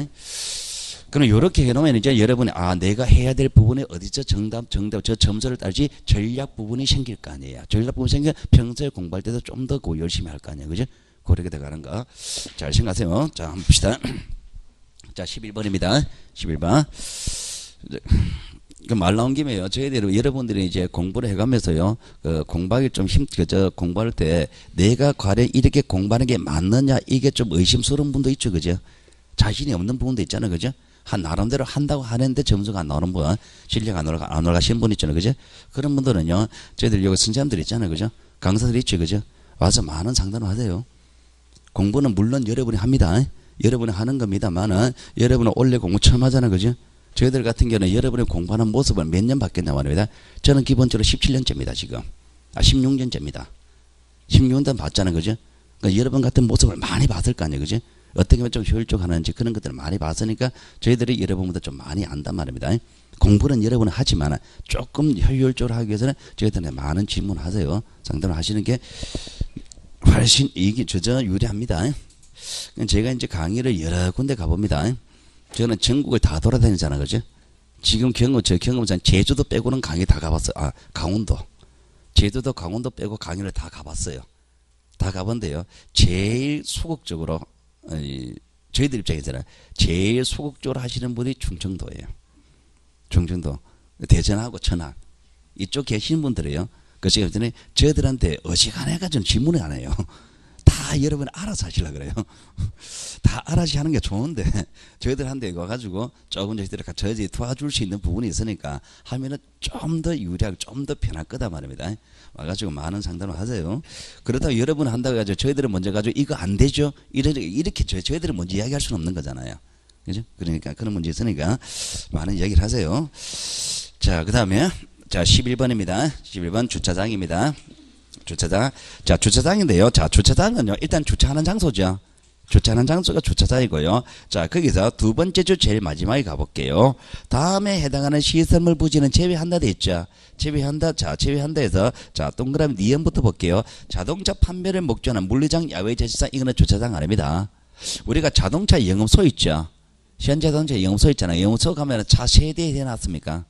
S1: 그럼 이렇게 해놓으면 이제 여러분이 내가 해야 될 부분이 어디서 정답 저 점수를 따르지 전략 부분이 생길 거 아니에요. 전략 부분이 생겨 평소에 공부할 때도 좀 더 열심히 할 거 아니에요, 그죠? 그렇게 돼가는 거 잘 생각하세요. 자, 한번 봅시다. 자, 11번입니다. 11번. 그 말 나온 김에요. 저희들이 여러분들이 이제 공부를 해가면서요. 공부하기 좀 공부할 때 내가 과연 이렇게 공부하는 게 맞느냐 이게 좀 의심스러운 분도 있죠, 그죠? 자신이 없는 부분도 있잖아요, 그죠? 나름대로 한다고 하는데 점수가 안 나오는 분, 실력 안 올라가시는 분 있잖아요, 그죠? 그런 분들은요, 저희들 여기 선생님들 있잖아요, 그죠? 강사들 있죠, 그죠? 와서 많은 상담을 하세요. 공부는 물론 여러분이 합니다. 여러분이 하는 겁니다만은 여러분은 원래 공부 처음 하잖아요, 그죠? 저희들 같은 경우는 여러분이 공부하는 모습을 몇 년 봤겠냐 말입니다. 저는 기본적으로 17년째입니다, 지금. 16년째입니다. 16년 봤잖아요, 그죠? 그러니까 여러분 같은 모습을 많이 봤을 거 아니에요, 그죠? 어떻게 하면 좀 효율적으로 하는지 그런 것들을 많이 봤으니까 저희들이 여러분보다 좀 많이 안단 말입니다. 공부는 여러분은 하지만 조금 효율적으로 하기 위해서는 저희들한테 많은 질문을 하세요. 상담을 하시는 게 훨씬 이익이 유리합니다. 제가 이제 강의를 여러 군데 가봅니다. 저는 전국을 다 돌아다니잖아, 그죠? 지금 제 경험상 제주도 빼고는 강의 다 가봤어요. 강원도. 제주도, 강원도 빼고 강의를 다 가봤어요. 다 가본데요. 제일 소극적으로 저희들 입장에서는 제일 소극적으로 하시는 분이 충청도예요. 충청도, 대전하고 천안 이쪽 계신 분들이에요. 그래서 저희들한테 어지간해가지고 질문을 안 해요. 다 여러분 알아서 하시려고 그래요. 다 알아서 하는 게 좋은데 저희들한테 와가지고 조금 저희들이 도와줄 수 있는 부분이 있으니까 하면은 좀 더 유리하고 좀 더 편할 거다 말입니다. 와가지고 많은 상담을 하세요. 그렇다고 여러분 한다고 해가지고 저희들은 먼저 가지고 이거 안 되죠? 이렇게 저희들은 먼저 이야기할 수는 없는 거잖아요. 그죠? 그러니까 그런 문제 있으니까 많은 이야기를 하세요. 자, 그 다음에 자 11번입니다. 11번 주차장입니다. 주차장. 자, 주차장인데요. 자, 주차장은요. 일단 주차하는 장소죠. 주차하는 장소가 주차장이고요. 자, 거기서 두 번째 주 제일 마지막에 가볼게요. 다음에 해당하는 시설물 부지는 제외한다 돼 있죠. 제외한다. 자, 제외한다 해서 자, 동그라미 니은부터 볼게요. 자동차 판매를 목적으로 물리장 야외 제시상 이거는 주차장 아닙니다. 우리가 자동차 영업소 있죠. 현자동차 영업소 있잖아요. 영업소 가면 차 세 대 해놨습니까?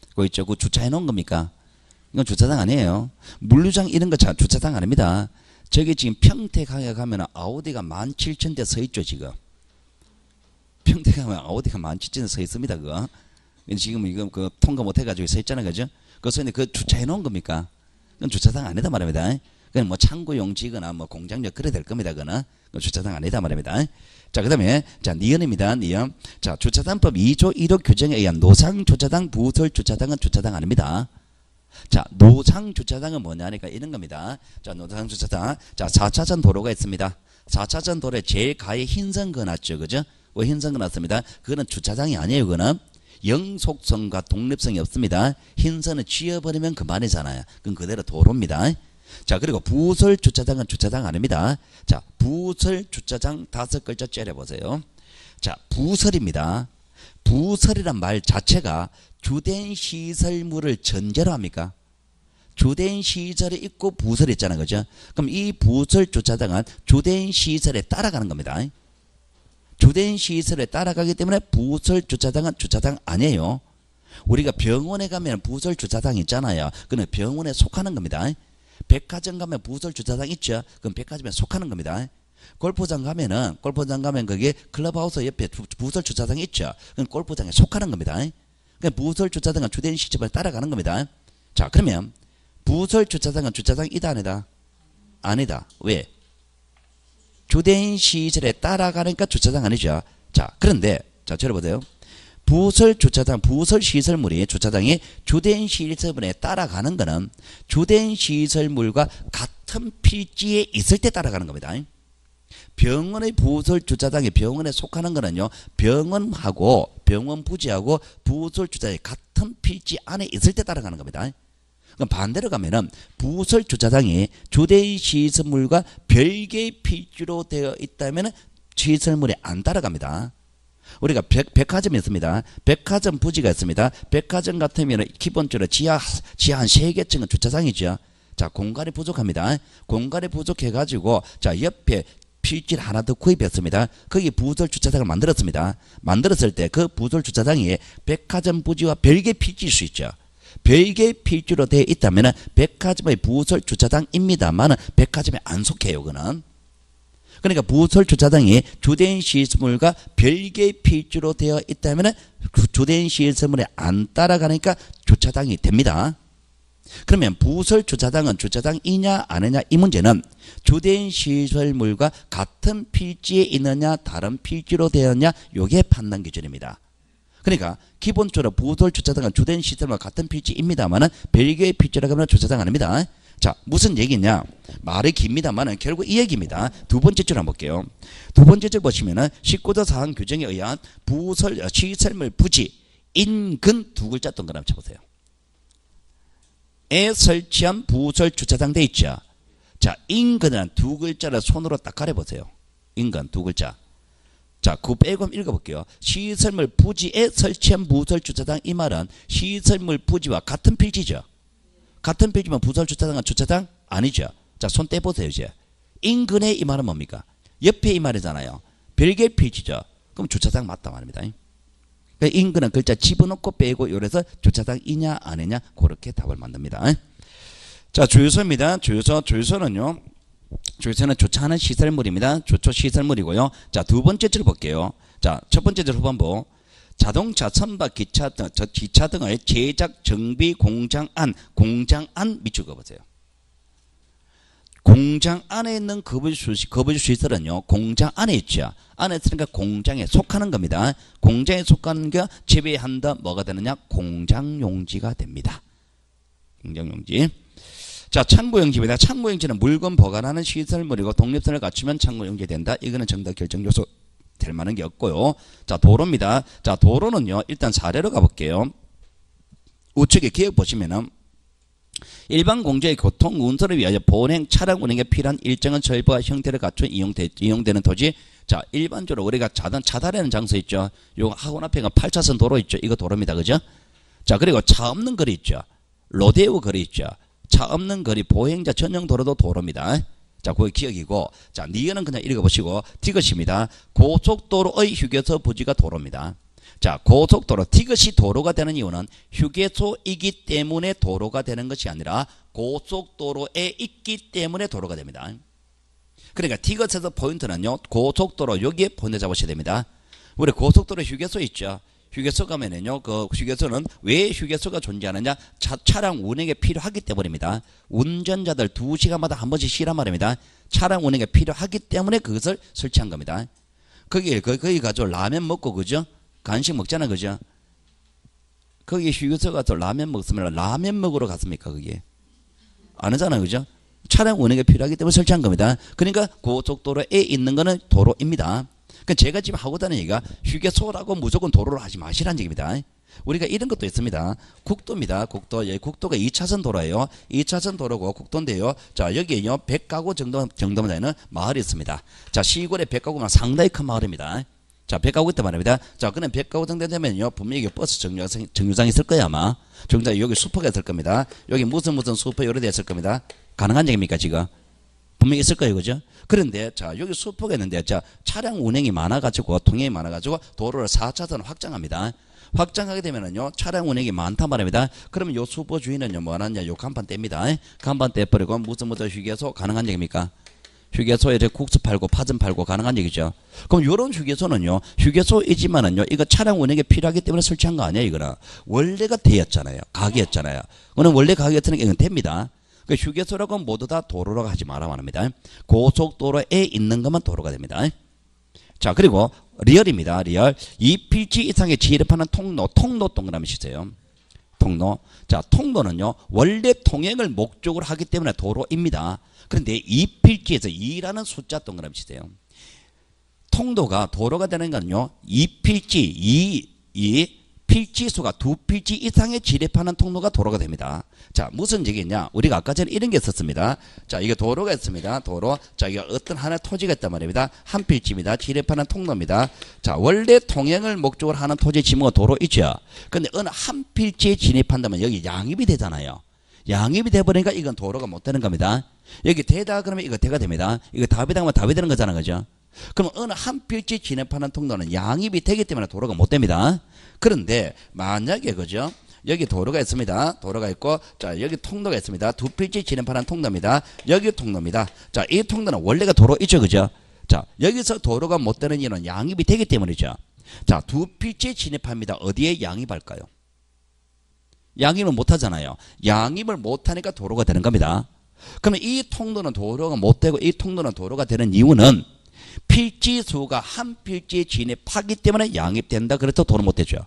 S1: 그거 있죠. 그거 주차해 놓은 겁니까? 이건 주차장 아니에요. 물류장 이런 거 주차장 아닙니다. 저기 지금 평택항에 가면 아우디가 17,000대 서 있죠, 지금. 평택에 가면 아우디가 17,000대 서 있습니다, 그거. 지금 이거 통과 못 해가지고 서 있잖아요, 그죠? 그래서 그 주차해 놓은 겁니까? 그건 주차장 아니다 말입니다. 그건 뭐 창고 용지거나 뭐 공장역 그래 될 겁니다, 그거는. 주차장 아니다 말입니다. 자, 그 다음에, 자, 니은입니다, 니은. 자, 주차장법 2조 1호 규정에 의한 노상 주차장, 부설 주차장은 주차장 아닙니다. 자, 노상 주차장은 뭐냐니까 이런 겁니다. 자, 노상 주차장. 자, 4차선 도로가 있습니다. 4차선 도로에 제일 가에 흰선 그어놨죠, 그죠? 왜 흰선 그어놨습니다. 그거는 주차장이 아니에요, 그거는. 영속성과 독립성이 없습니다. 흰선을 지어버리면 그만이잖아요. 그건 그대로 도로입니다. 자, 그리고 부설 주차장은 주차장 아닙니다. 자, 부설 주차장 5글자 째려보세요. 자, 부설입니다. 부설이란 말 자체가 주된 시설물을 전제로 합니까? 주된 시설이 있고 부설이 있잖아요, 그죠? 그럼 이 부설 주차장은 주된 시설에 따라가는 겁니다. 주된 시설에 따라가기 때문에 부설 주차장은 주차장 아니에요. 우리가 병원에 가면 부설 주차장 있잖아요. 그건 병원에 속하는 겁니다. 백화점 가면 부설 주차장 있죠. 그럼 백화점에 속하는 겁니다. 골프장 가면 거기에 클럽하우스 옆에 부설 주차장이 있죠. 그럼 골프장에 속하는 겁니다. 그러니까 부설 주차장은 주된 시설을 따라가는 겁니다. 자, 그러면 부설 주차장은 주차장이다 아니다? 아니다. 왜? 주된 시설에 따라가니까 주차장 아니죠. 자, 그런데 자, 들어보세요. 부설 주차장, 부설 시설물이 주차장이 주된 시설물에 따라가는 거는 주된 시설물과 같은 필지에 있을 때 따라가는 겁니다. 병원의 부설 주차장이 병원에 속하는 거는요, 병원하고 병원 부지하고 부설 주차장이 같은 필지 안에 있을 때 따라가는 겁니다. 그럼 반대로 가면은 부설 주차장이 주된 시설물과 별개의 필지로 되어 있다면 시설물이 안 따라갑니다. 우리가 백화점이 있습니다. 백화점 부지가 있습니다. 백화점 같으면 기본적으로 지하 한 3개층은 주차장이죠. 자, 공간이 부족합니다. 공간이 부족해가지고, 자, 옆에 필지를 하나 더 구입했습니다. 거기 부설 주차장을 만들었습니다. 만들었을 때 그 부설 주차장이 백화점 부지와 별개 필지일 수 있죠. 별개 필지로 되어 있다면 백화점의 부설 주차장입니다만 백화점에 안 속해요. 그는. 그러니까 부설 주차장이 주된 시설물과 별개 필지로 되어 있다면 그 주된 시설물에 안 따라가니까 주차장이 됩니다. 그러면 부설 주차장은 주차장이냐 아니냐 이 문제는 주된 시설물과 같은 필지에 있느냐 다른 필지로 되었냐 요게 판단 기준입니다. 그러니까 기본적으로 부설 주차장은 주된 시설물과 같은 필지입니다만 별개의 필지라고 하면 주차장 아닙니다. 자, 무슨 얘기냐? 말이 깁니다만 결국 이 얘기입니다. 두 번째 줄 한번 볼게요. 두 번째 줄 보시면은 19조 사항 규정에 의한 부설 시설물 부지 인근 두 글자 동그라미 쳐보세요. 에 설치한 부설 주차장 돼 있죠. 자, 인근은 두 글자를 손으로 딱 가려보세요. 인근 두 글자. 자, 그 빼고 한번 읽어볼게요. 시설물 부지에 설치한 부설 주차장 이 말은 시설물 부지와 같은 필지죠. 같은 필지면 부설 주차장은 주차장 아니죠. 자, 손 떼보세요 이제. 인근에 이 말은 뭡니까? 옆에 이 말이잖아요. 별개 필지죠. 그럼 주차장 맞다 말입니다. 그러니까 인근은 글자 집어넣고 빼고 요래서 주차장이냐 아니냐 그렇게 답을 만듭니다. 자, 주유소입니다. 주유소는요. 주유소는 주차하는 시설물입니다. 주차 시설물이고요. 자, 두 번째 줄 볼게요. 자, 첫 번째 줄 후반부. 자동차, 선박, 기차 등의 제작, 정비, 공장 안 밑줄 그어보세요. 공장 안에 있는 거버지 시설은요, 공장 안에 있죠. 안에 있으니까 공장에 속하는 겁니다. 공장에 속하는 게 재배한다, 뭐가 되느냐? 공장용지가 됩니다. 공장용지. 자, 창고용지입니다. 창고용지는 물건 보관하는 시설물이고 독립성을 갖추면 창고용지 된다. 이거는 정답 결정 요소 될 만한 게 없고요. 자, 도로입니다. 자, 도로는요, 일단 사례로 가볼게요. 우측에 기억 보시면은 일반 공제의 교통 운선을 위하여 보행 차량 운행에 필요한 일정한 절부와 형태를 갖춘 이용되는 토지. 자, 일반적으로 우리가 차단하는 장소 있죠. 요 학원 앞에가 8차선 도로 있죠. 이거 도로입니다. 그죠? 자, 그리고 차 없는 거리 있죠. 로데오 거리 있죠. 차 없는 거리 보행자 전용 도로도 도로입니다. 자, 그게 기억이고, 자, 니은은 그냥 읽어보시고, 티귿입니다. 고속도로의 휴게소 부지가 도로입니다. 자, 고속도로, 티귿이 도로가 되는 이유는 휴게소이기 때문에 도로가 되는 것이 아니라 고속도로에 있기 때문에 도로가 됩니다. 그러니까 티귿에서 포인트는요, 고속도로, 여기에 포인트 잡으셔야 됩니다. 우리 고속도로 휴게소 있죠. 휴게소 가면은요, 그 휴게소는 왜 휴게소가 존재하느냐? 차량 운행에 필요하기 때문입니다. 운전자들 2시간마다 한 번씩 쉬란 말입니다. 차량 운행에 필요하기 때문에 그것을 설치한 겁니다. 거기 가서 라면 먹고, 그죠? 간식 먹잖아, 그죠? 거기 휴게소 가서 라면 먹으면 라면 먹으러 갔습니까, 그게? 안 하잖아요, 그죠? 차량 운행에 필요하기 때문에 설치한 겁니다. 그러니까 고속도로에 있는 거는 도로입니다. 그러니까 제가 지금 하고 다니는 얘기가 휴게소라고 무조건 도로를 하지 마시라는 얘기입니다. 우리가 이런 것도 있습니다. 국도입니다. 국도. 예, 국도가 2차선 도로예요. 2차선 도로고 국도인데요. 자, 여기에요. 100가구 정도만 되는 마을이 있습니다. 자, 시골에 100가구면 상당히 큰 마을입니다. 자, 100가구 있단 말입니다. 자, 그럼 100가구 정도 되면요. 분명히 버스 정류장이 있을 거야, 아마. 정류장이 여기 슈퍼가 있을 겁니다. 여기 무슨 슈퍼 요래 됐을 겁니다. 가능한 얘기입니까, 지금? 분명히 있을 거예요, 그죠? 그런데, 자, 여기 슈퍼가 있는데, 자, 차량 운행이 많아가지고, 통행이 많아가지고, 도로를 4차선 확장합니다. 확장하게 되면은요, 차량 운행이 많단 말입니다. 그러면 요 슈퍼 주인은요, 뭐 하느냐, 요 간판 뗍니다. 간판 떼버리고, 무슨 휴게소 가능한 얘기입니까? 휴게소에 국수 팔고, 파전 팔고, 가능한 얘기죠. 그럼 요런 휴게소는요, 휴게소이지만은요, 이거 차량 운행에 필요하기 때문에 설치한 거 아니에요, 이거는. 원래가 되었잖아요. 가게였잖아요. 그거는 원래 가게였으니까 이건 됩니다. 그 휴게소라고 모두 다 도로라고 하지 말아 말합니다. 고속도로에 있는 것만 도로가 됩니다. 자, 그리고 리얼입니다. 리얼. 2필지 이상의 지혜를 파는 통로 동그라미 치세요. 통로. 자, 통로는요, 원래 통행을 목적으로 하기 때문에 도로입니다. 그런데 2필지에서 2라는 숫자 동그라미 치세요. 통도가 도로가 되는 건요. 2필지, 필지수가 2필지 이상의 지립하는 통로가 도로가 됩니다. 자, 무슨 얘기냐? 우리가 아까 전에 이런 게 있었습니다. 자, 이게 도로가 있습니다. 도로. 자, 이게 어떤 하나의 토지가 있단 말입니다. 한 필지입니다. 지립하는 통로입니다. 자, 원래 통행을 목적으로 하는 토지 지목은 도로 있죠. 근데 어느 한 필지에 진입한다면 여기 양입이 되잖아요. 양입이 돼버리니까 이건 도로가 못 되는 겁니다. 여기 되다 그러면 이거 대가 됩니다. 이거 답이 되면 답이 되는 거잖아. 그죠? 그럼 어느 한 필지 진입하는 통로는 양입이 되기 때문에 도로가 못 됩니다. 그런데 만약에 그죠? 여기 도로가 있습니다. 도로가 있고 자 여기 통로가 있습니다. 2필지 진입하는 통로입니다. 여기 통로입니다. 자, 이 통로는 원래가 도로 있죠. 그죠? 자, 여기서 도로가 못 되는 이유는 양입이 되기 때문이죠. 자, 2필지 진입합니다. 어디에 양입할까요? 양입을 못 하잖아요. 양입을 못 하니까 도로가 되는 겁니다. 그러면 이 통로는 도로가 못 되고 이 통로는 도로가 되는 이유는 필지수가 한 필지에 진입하기 때문에 양입된다. 그래서 도로 못 되죠.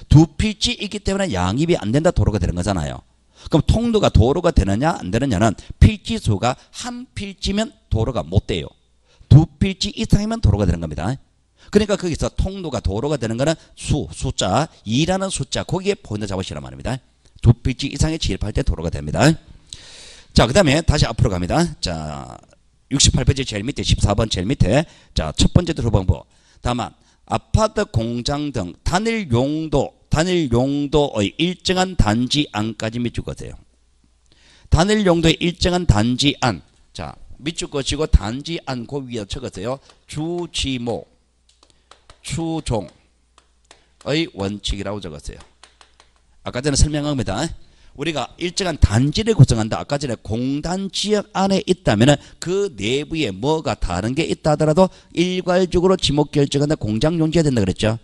S1: 2필지 있기 때문에 양입이 안 된다. 도로가 되는 거잖아요. 그럼 통로가 도로가 되느냐 안 되느냐는 필지수가 한 필지면 도로가 못 돼요. 2필지 이상이면 도로가 되는 겁니다. 그러니까 거기서 통로가 도로가 되는 거는 숫자 2라는 숫자 거기에 포인트 잡으시란 말입니다. 2필지 이상에 진입할 때 도로가 됩니다. 자, 그 다음에 다시 앞으로 갑니다. 자, 68페이지 제일 밑에 14번 제일 밑에 자, 첫 번째 들어방법. 다만 아파트, 공장 등 단일 용도의 일정한 단지 안까지 밑줄 거세요. 단일 용도의 일정한 단지 안. 자, 밑줄 것이고 단지 안 그 위에 적으세요. 주지목, 추종의 원칙이라고 적었어요. 아까 전에 설명한 겁니다. 우리가 일정한 단지를 구성한다. 아까 전에 공단지역 안에 있다면 그 내부에 뭐가 다른 게 있다 하더라도 일괄적으로 지목 결정한다. 공장 용지해야 된다 그랬죠.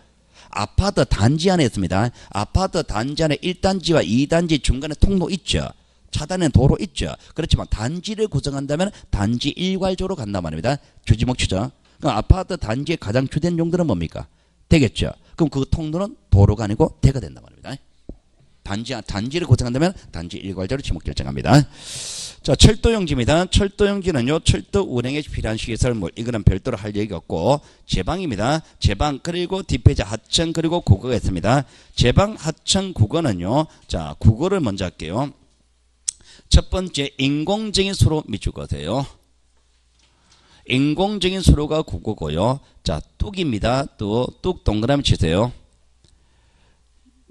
S1: 아파트 단지 안에 있습니다. 아파트 단지 안에 1단지와 2단지 중간에 통로 있죠. 차단에는 도로 있죠. 그렇지만 단지를 구성한다면 단지 일괄적으로 간단 말입니다. 주지목 추정. 그럼 아파트 단지의 가장 주된 용도는 뭡니까? 되겠죠. 그럼 그 통로는 도로가 아니고 대가 된단 말입니다. 단지를 구성한다면 단지 일괄적으로 지목 결정합니다. 자, 철도용지입니다. 철도용지는요, 철도 운행에 필요한 시설물, 이거는 별도로 할 얘기가 없고, 제방입니다. 제방, 그리고 뒷페이지 하청, 그리고 국어가 있습니다. 제방, 하청, 국어는요, 자, 국어를 먼저 할게요. 첫 번째, 인공적인 수로 밑줄 거세요. 인공적인 수로가 국어고요. 자, 뚝입니다. 뚝 동그라미 치세요.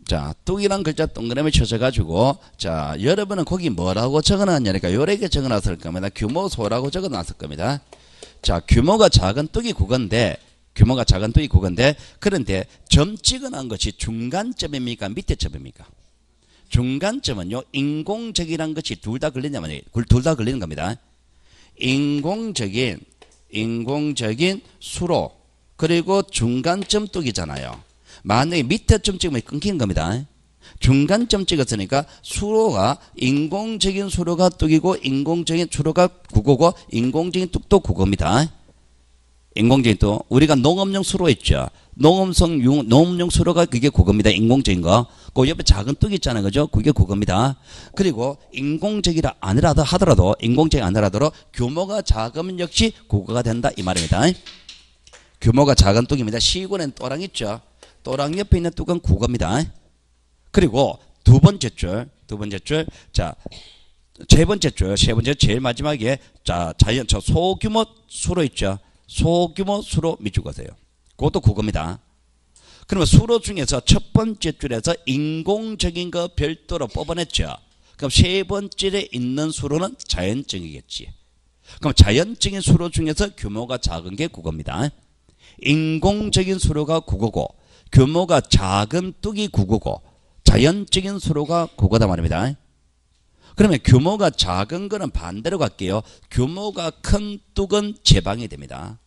S1: 자, 뚝이란 글자 동그라미 쳐져가지고, 자, 여러분은 거기 뭐라고 적어놨냐니까, 요렇게 적어놨을 겁니다. 규모소라고 적어놨을 겁니다. 자, 규모가 작은 뚝이 국어인데, 그런데 점 찍어놓은 것이 중간점입니까? 밑에 점입니까? 중간점은요, 인공적이란 것이 둘 다 걸리냐면, 둘 다 걸리는 겁니다. 인공적인 수로, 그리고 중간점 뚝이잖아요. 만약에 밑에 점 찍으면 끊기는 겁니다. 중간점 찍었으니까 수로가 인공적인 수로가 뚝이고 인공적인 수로가 국어고 인공적인 뚝도 국어입니다. 인공적인 뚝. 우리가 농업용 수로 있죠. 농업용 수로가 그게 국어입니다. 인공적인 거. 그 옆에 작은 뚝 있잖아요. 그죠? 그게 국어입니다. 그리고 인공적이라 아니라도 하더라도 인공적이 아니라도 규모가 작으면 역시 국어가 된다 이 말입니다. 규모가 작은 뚝입니다. 시골엔 또랑 있죠. 또랑 옆에 있는 뚝은 국어입니다. 그리고 두 번째 줄, 자, 세 번째 제일 마지막에, 자, 저 소규모 수로 있죠. 소규모 수로 밑줄 거세요. 그것도 국어입니다. 그러면 수로 중에서 첫 번째 줄에서 인공적인 거 별도로 뽑아냈죠. 그럼 세 번째에 있는 수로는 자연적이겠지. 그럼 자연적인 수로 중에서 규모가 작은 게 국어입니다. 인공적인 수로가 국어고, 규모가 작은 뚝이 국어고 자연적인 수로가 국어다 말입니다. 그러면 규모가 작은 거는 반대로 갈게요. 규모가 큰 뚝은 제방이 됩니다.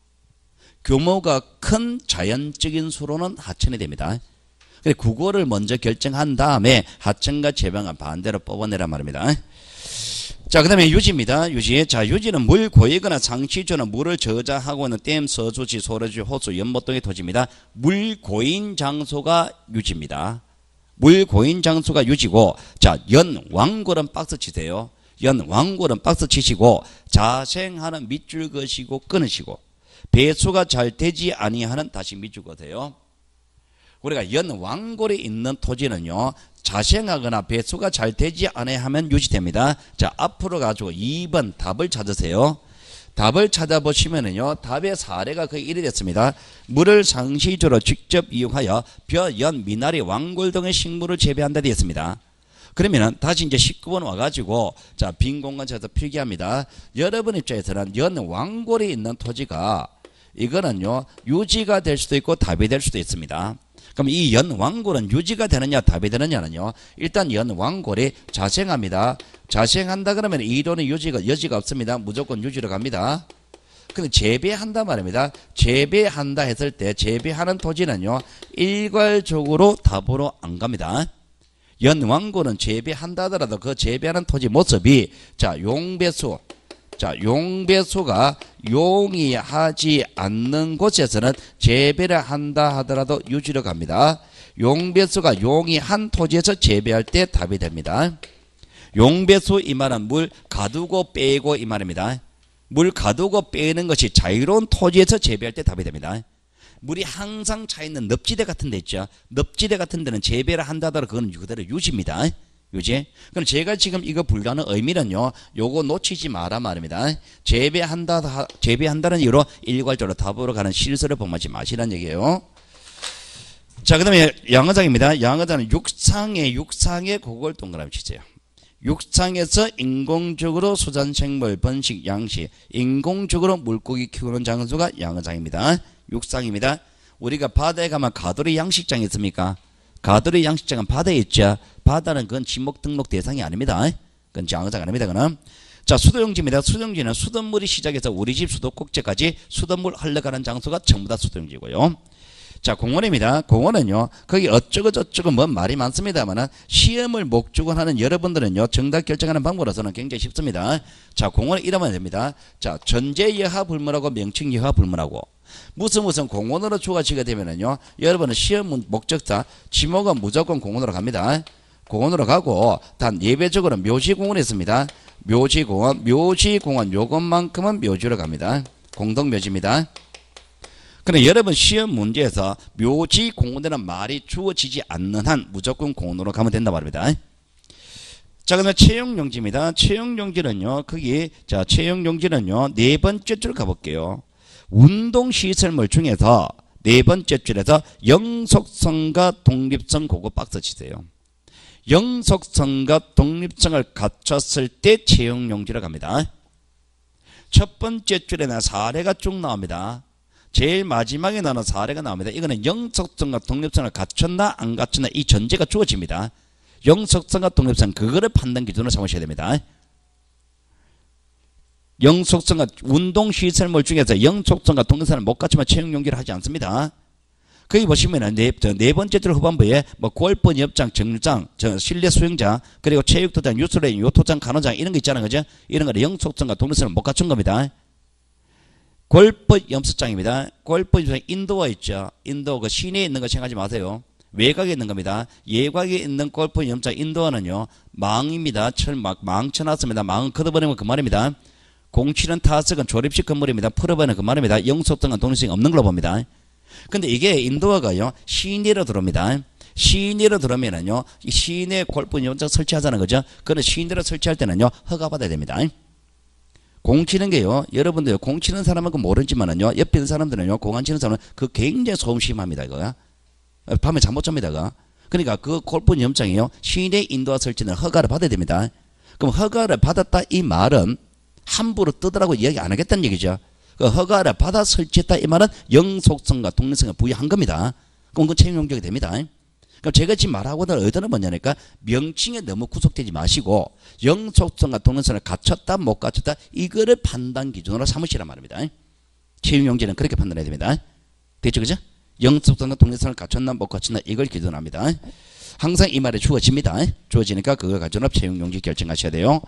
S1: 규모가 큰 자연적인 수로는 하천이 됩니다. 국어를 먼저 결정한 다음에 하천과 제방은 반대로 뽑아내란 말입니다. 자, 그 다음에 유지입니다. 유지. 자, 유지는 물 고이거나 상시조는 물을 저장하고 있는 댐, 서주지, 소래지, 호수, 연못 등의 토지입니다. 물 고인 장소가 유지입니다. 물 고인 장소가 유지고, 자, 왕골은 박스 치세요. 왕골은 박스 치시고, 자생하는 밑줄 그시고 끊으시고, 배수가 잘 되지 아니하는 다시 미주가 돼요. 우리가 연왕골에 있는 토지는요, 자생하거나 배수가 잘 되지 아니하면 유지됩니다. 자, 앞으로 가지고 2번 답을 찾으세요. 답을 찾아보시면은요, 답의 사례가 거의 이래 됐습니다. 물을 상시적으로 직접 이용하여 벼, 연, 미나리, 왕골 등의 식물을 재배한다 되어 있습니다. 그러면은 다시 이제 19번 와가지고 자, 빈 공간 찾아서 필기합니다. 여러분 입장에서는 연 왕골에 있는 토지가 이거는요, 유지가 될 수도 있고 답이 될 수도 있습니다. 그럼 이 연 왕골은 유지가 되느냐 답이 되느냐는요, 일단 연 왕골이 자생합니다. 자생한다 그러면 이론의 여지가 없습니다. 무조건 유지로 갑니다. 근데 재배한다 말입니다. 재배한다 했을 때 재배하는 토지는요, 일괄적으로 답으로 안 갑니다. 연왕골은 재배한다 하더라도 그 재배하는 토지 모습이 자, 용배수. 자, 용배수가 용이하지 않는 곳에서는 재배를 한다 하더라도 유지로 갑니다. 용배수가 용이한 토지에서 재배할 때 답이 됩니다. 용배수 이 말은 물 가두고 빼고 이 말입니다. 물 가두고 빼는 것이 자유로운 토지에서 재배할 때 답이 됩니다. 물이 항상 차 있는 늪지대 같은 데 있죠. 늪지대 같은 데는 재배를 한다 하더라도 그건 그대로 유지입니다. 유지. 그럼 제가 지금 이거 불가는 의미는요, 요거 놓치지 마라 말입니다. 재배한다는 이유로 일괄적으로 답으로 가는 실수를 범하지 마시라는 얘기예요. 자, 그 다음에 양어장입니다. 양어장은 육상에 그걸 동그라미 치세요. 육상에서 인공적으로 수산생물, 번식, 양식, 인공적으로 물고기 키우는 장소가 양어장입니다. 육상입니다. 우리가 바다에 가면 가두리 양식장이 있습니까? 가두리 양식장은 바다에 있죠. 바다는 그건 지목 등록 대상이 아닙니다. 그건 양어장 아닙니다. 그는. 자, 수도용지입니다. 수도용지는 수돗물이 시작해서 우리 집 수도꼭지까지 수돗물 흘러가는 장소가 전부 다 수도용지고요. 자, 공원입니다. 공원은요, 거기 어쩌고 저쩌고 뭔 말이 많습니다만 시험을 목적으로 하는 여러분들은요, 정답 결정하는 방법으로서는 굉장히 쉽습니다. 자, 공원을 이러면 됩니다. 자, 전제여하 불문하고 명칭여하 불문하고 무슨 공원으로 주어지게 되면은요, 여러분은 시험 목적자 지목은 무조건 공원으로 갑니다. 공원으로 가고 단 예외적으로 묘지공원이 있습니다. 묘지공원 요것만큼은 묘지로 갑니다. 공동묘지입니다. 그럼 여러분 시험 문제에서 묘지공원이라는 말이 주어지지 않는 한 무조건 공원으로 가면 된다 말입니다. 자, 그다음에 채용용지입니다. 채용용지는요, 자, 채용용지는요, 네 번째 줄 가볼게요. 운동시설물 중에서 네 번째 줄에서 영속성과 독립성 그거 박스 치세요. 영속성과 독립성을 갖췄을 때 채용용지로 갑니다. 첫 번째 줄에는 사례가 쭉 나옵니다. 제일 마지막에 나오는 사례가 나옵니다. 이거는 영속성과 독립성을 갖췄나 안 갖췄나 이 전제가 주어집니다. 영속성과 독립성 그거를 판단 기준으로 삼으셔야 됩니다. 영속성과 운동시설물 중에서 영속성과 독립성을 못 갖추면 채용용지를 하지 않습니다. 거기 보시면은 네 번째 줄 후반부에 뭐 골프 옆장, 정류장, 실내 수영장, 그리고 체육도장, 유술레인, 요토장, 간호장 이런 거 있잖아요, 그죠? 이런 거는 영속성과 독립성을 못 갖춘 겁니다. 골프 염수장입니다. 골프 염수장 인도어 있죠. 인도어 그 시내에 있는 거 생각하지 마세요. 외곽에 있는 겁니다. 예곽에 있는 골프 염수장 인도어는요, 망입니다. 망 쳐놨습니다. 망은 걷어버리면 그 말입니다. 공치는 타석은 조립식 건물입니다. 풀어버리는 그 말입니다. 영속성과 독립성이 없는 걸로 봅니다. 근데 이게 인도어가요, 시내로 들어옵니다. 시내로 들어오면은요, 시내 골프 염수장 설치하자는 거죠. 그런 시내로 설치할 때는요, 허가받아야 됩니다. 공치는 게요, 여러분들 공치는 사람은 모르지만은요, 옆에 있는 사람들은요, 공안 치는 사람은 그 굉장히 소음 심합니다, 이거야. 밤에 잠 못 잡니다, 이거. 그러니까 그 골프 염장이요, 시내 인도어 설치는 허가를 받아야 됩니다. 그럼 허가를 받았다 이 말은 함부로 뜨더라고 이야기 안 하겠다는 얘기죠. 그 허가를 받아 설치했다 이 말은 영속성과 독립성을 부여한 겁니다. 그럼 그건 채용용지가 됩니다. 그럼 제가 지금 말하고는 의도는 뭐냐니까 명칭에 너무 구속되지 마시고 영속성과 독립성을 갖췄다 못 갖췄다 이거를 판단 기준으로 삼으시란 말입니다. 채용용지는 그렇게 판단해야 됩니다. 됐죠, 그죠? 영속성과 독립성을 갖췄나 못 갖췄나 이걸 기준으로 합니다. 항상 이 말이 주어집니다. 주어지니까 그걸 가지고 채용용지 결정하셔야 돼요.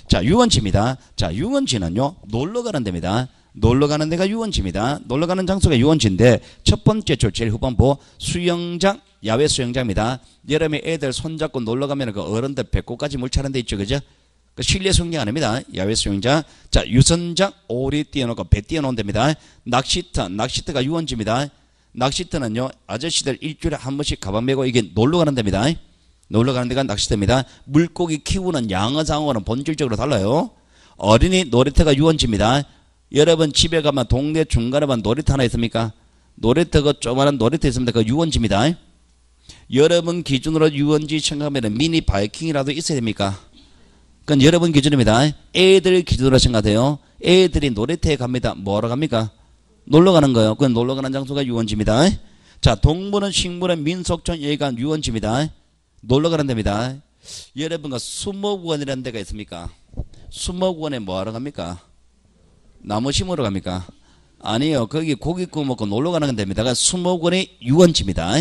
S1: 자, 유원지입니다. 자, 유원지는요, 놀러 가는 데입니다. 놀러 가는 데가 유원지입니다. 놀러 가는 장소가 유원지인데 첫 번째 줄 제일 후반부 수영장, 야외 수영장입니다. 여름에 애들 손잡고 놀러 가면 그 어른들 배꼽까지 물 차는 데 있죠, 그죠? 실내 수영장 아닙니다. 야외 수영장. 자, 유선장 오리 띄워놓고 배 띄워놓으면 됩니다. 낚시터가 유원지입니다. 낚시터는요, 아저씨들 일주일에 한 번씩 가방 메고 이게 놀러 가는 데입니다. 놀러 가는 데가 낚시터입니다. 물고기 키우는 양어장어는 본질적으로 달라요. 어린이 놀이터가 유원지입니다. 여러분 집에 가면 동네 중간에 보면 놀이터 하나 있습니까? 놀이터 그 조그마한 놀이터 있습니다. 그 유원지입니다. 여러분 기준으로 유원지 생각하면 미니 바이킹이라도 있어야 됩니까? 그건 여러분 기준입니다. 애들 기준으로 생각하세요. 애들이 놀이터에 갑니다. 뭐하러 갑니까? 놀러 가는 거예요. 그건 놀러 가는 장소가 유원지입니다. 자, 동물원, 식물원, 민속촌, 여기가 유원지입니다. 놀러 가는 데입니다. 여러분과 수목원이라는 데가 있습니까? 수목원에 뭐하러 갑니까? 나무 심으러 갑니까? 아니요. 거기 고기 구워 먹고 놀러 가는 데입니다. 수목원이 유원지입니다.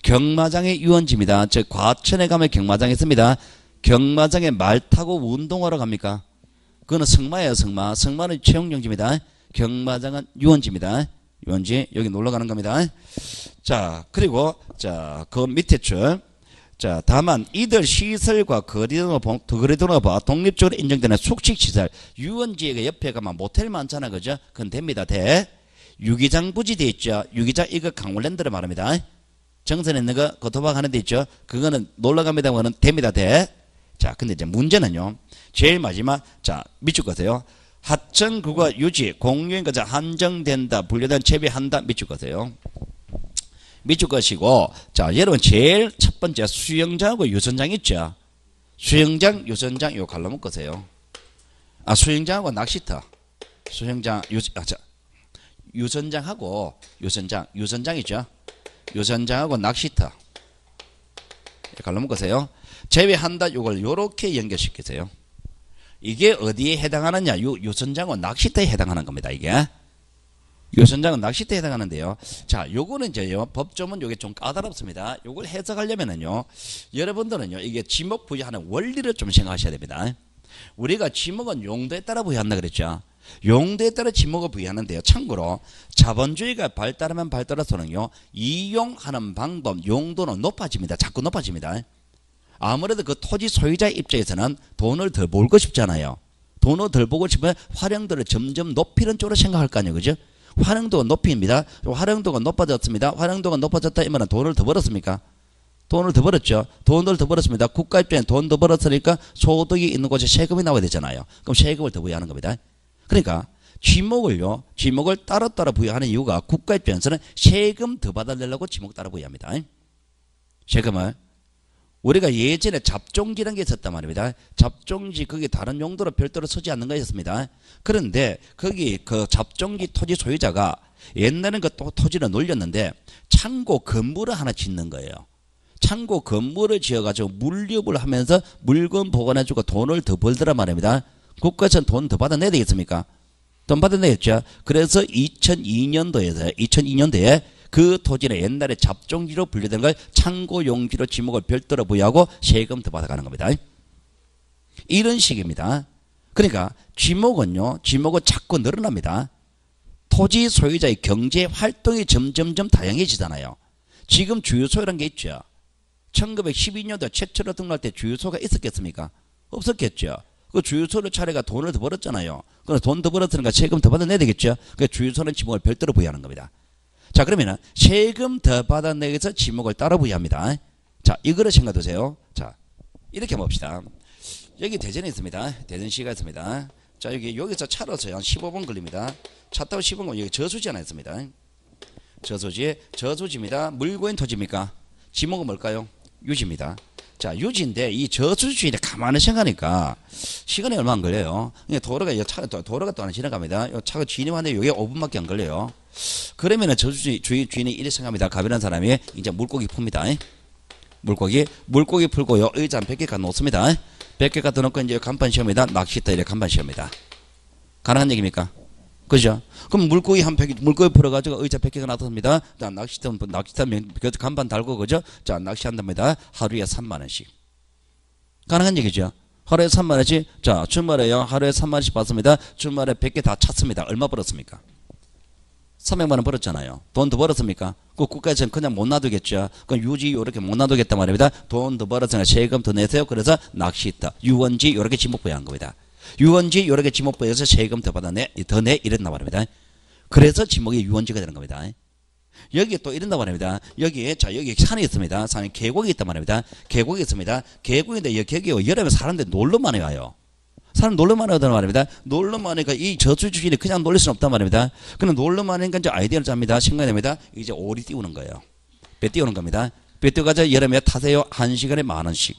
S1: 경마장이 유원지입니다. 저 과천에 가면 경마장 있습니다. 경마장에 말 타고 운동하러 갑니까? 그거는 승마예요, 승마. 승마는 채용용지입니다. 경마장은 유원지입니다. 유원지, 여기 놀러 가는 겁니다. 자, 그리고, 자, 그 밑에 줄. 자, 다만, 이들 시설과 거리등으로 독립적으로 인정되는 숙식시설. 유원지에 옆에 가면 모텔 많잖아, 그죠? 그건 됩니다, 돼. 유기장 부지 돼 있죠? 유기장, 이거 강원랜드를 말합니다. 정선에 있는 거, 그 도박하는 데 있죠? 그거는 놀러 갑니다, 그거는 됩니다, 돼. 자, 근데 이제 문제는요. 제일 마지막, 자, 밑줄 거세요. 하천 구가 유지, 공유인 거자 한정된다, 분류된 재배한다, 밑줄 거세요. 밑줄 것이고, 자, 여러분 제일 첫 번째 수영장하고 유선장 있죠? 수영장, 유선장, 요 갈라먹 거세요. 아, 수영장하고 낚시터. 수영장, 유선장하고, 유선장이죠? 유선장하고 낚시터. 갈라먹 거세요. 제외한다, 요걸 요렇게 연결시키세요. 이게 어디에 해당하느냐? 유선장은 낚시터에 해당하는 겁니다, 이게. 유선장은 낚시터에 해당하는데요. 자, 요거는 이제요, 법조문 요게 좀 까다롭습니다. 요걸 해석하려면은요, 여러분들은요, 이게 지목 부여하는 원리를 좀 생각하셔야 됩니다. 우리가 지목은 용도에 따라 부여한다 그랬죠. 용도에 따라 지목을 부여하는데요. 참고로, 자본주의가 발달하면 발달할수록요, 이용하는 방법, 용도는 높아집니다. 자꾸 높아집니다. 아무래도 그 토지 소유자 입장에서는 돈을 덜 벌고 싶잖아요. 돈을 덜 벌고 싶으면 활용도를 점점 높이는 쪽으로 생각할 거 아니에요. 그죠? 활용도가 높입니다. 활용도가 높아졌습니다. 활용도가 높아졌다 이면은 돈을 더 벌었습니까? 돈을 더 벌었죠. 돈을 더 벌었습니다. 국가 입장에 돈 더 벌었으니까 소득이 있는 곳에 세금이 나와야 되잖아요. 그럼 세금을 더 부여하는 겁니다. 그러니까 지목을 따로 부여하는 이유가 국가 입장에서는 세금 더 받아내려고 지목 따로 부여합니다. 세금을. 우리가 예전에 잡종지라는 게 있었단 말입니다. 잡종지, 그게 다른 용도로 별도로 쓰지 않는 거였습니다. 그런데 거기 그 잡종지 토지 소유자가 옛날엔 그 토지를 놀렸는데 창고 건물을 하나 짓는 거예요. 창고 건물을 지어가지고 물류를 하면서 물건 보관해주고 돈을 더 벌더란 말입니다. 국가에서는 돈 더 받아내야 되겠습니까? 돈 받아내겠죠. 그래서 2002년도에 그 토지는 옛날에 잡종지로 분류된 걸 창고용지로 지목을 별도로 부여하고 세금 더 받아가는 겁니다. 이런 식입니다. 그러니까 지목은 자꾸 늘어납니다. 토지 소유자의 경제 활동이 점점점 다양해지잖아요. 지금 주유소라는 게 있죠. 1912년도에 최초로 등록할 때 주유소가 있었겠습니까? 없었겠죠. 그 주유소를 차례가 돈을 더 벌었잖아요. 그래서 돈 더 벌었으니까 세금 더 받아내야 되겠죠. 그 주유소는 지목을 별도로 부여하는 겁니다. 자, 그러면은 세금 더 받아내기 위해서 지목을 따로 부여합니다. 자, 이거를 생각하세요. 자, 이렇게 봅시다. 여기 대전에 있습니다. 대전시가 있습니다. 자, 여기서 차로서 한 15분 걸립니다. 차 타고 15분 걸리면 여기 저수지 하나 있습니다. 저수지입니다. 물고인 토지입니까? 지목은 뭘까요? 유지입니다. 자, 유지인데 이 저수지 주인이 가만히 생각하니까 시간이 얼마 안 걸려요. 도로가 또 하나 지나갑니다. 차가 진입하는데 이게 5분밖에 안 걸려요. 그러면은 저수지 주인이 이렇게 생각합니다. 가변한 사람이 이제 물고기 풉니다. 물고기 풀고요. 의자 한 100개 갖다 놓습니다. 100개 갖다 놓고 이제 간판 시험이다. 낚시터 이렇게 간판 시험이다. 가능한 얘기입니까? 그죠? 그럼 물고기 풀어가지고 의자 100개가 놔뒀습니다. 자, 낚시터 간판 달고, 그죠? 자, 낚시한답니다. 하루에 3만원씩. 가능한 얘기죠? 하루에 3만원씩. 자, 주말에요. 하루에 3만원씩 받습니다. 주말에 100개 다 찼습니다. 얼마 벌었습니까? 300만 원 벌었잖아요. 돈 더 벌었습니까? 그 국가에서는 그냥 못 놔두겠죠. 그럼 유지 요렇게 못 놔두겠단 말입니다. 돈 더 벌었으니까 세금 더 내세요. 그래서 낚시터, 유원지 요렇게 지목부여한 겁니다. 유원지 요렇게 지목부여서 세금 더 받아내, 더 내 이랬단 말입니다. 그래서 지목이 유원지가 되는 겁니다. 여기에 또 이런단 말입니다. 여기에, 자, 여기 산이 있습니다. 산에 계곡이 있단 말입니다. 계곡이 있습니다. 계곡인데 여기 여름에 사람들이 놀러 많이 와요. 사람 놀러 많이 오단 말입니다. 놀러 많이 오니까 이 저수 주인이 그냥 놀릴 수는 없단 말입니다. 그럼 놀러 많이 오니까 이제 아이디어를 짭니다. 생각이 됩니다. 이제 오리 띄우는 거예요. 배 띄우는 겁니다. 배 띄워가지고 여름에 타세요. 1시간에 10,000원씩.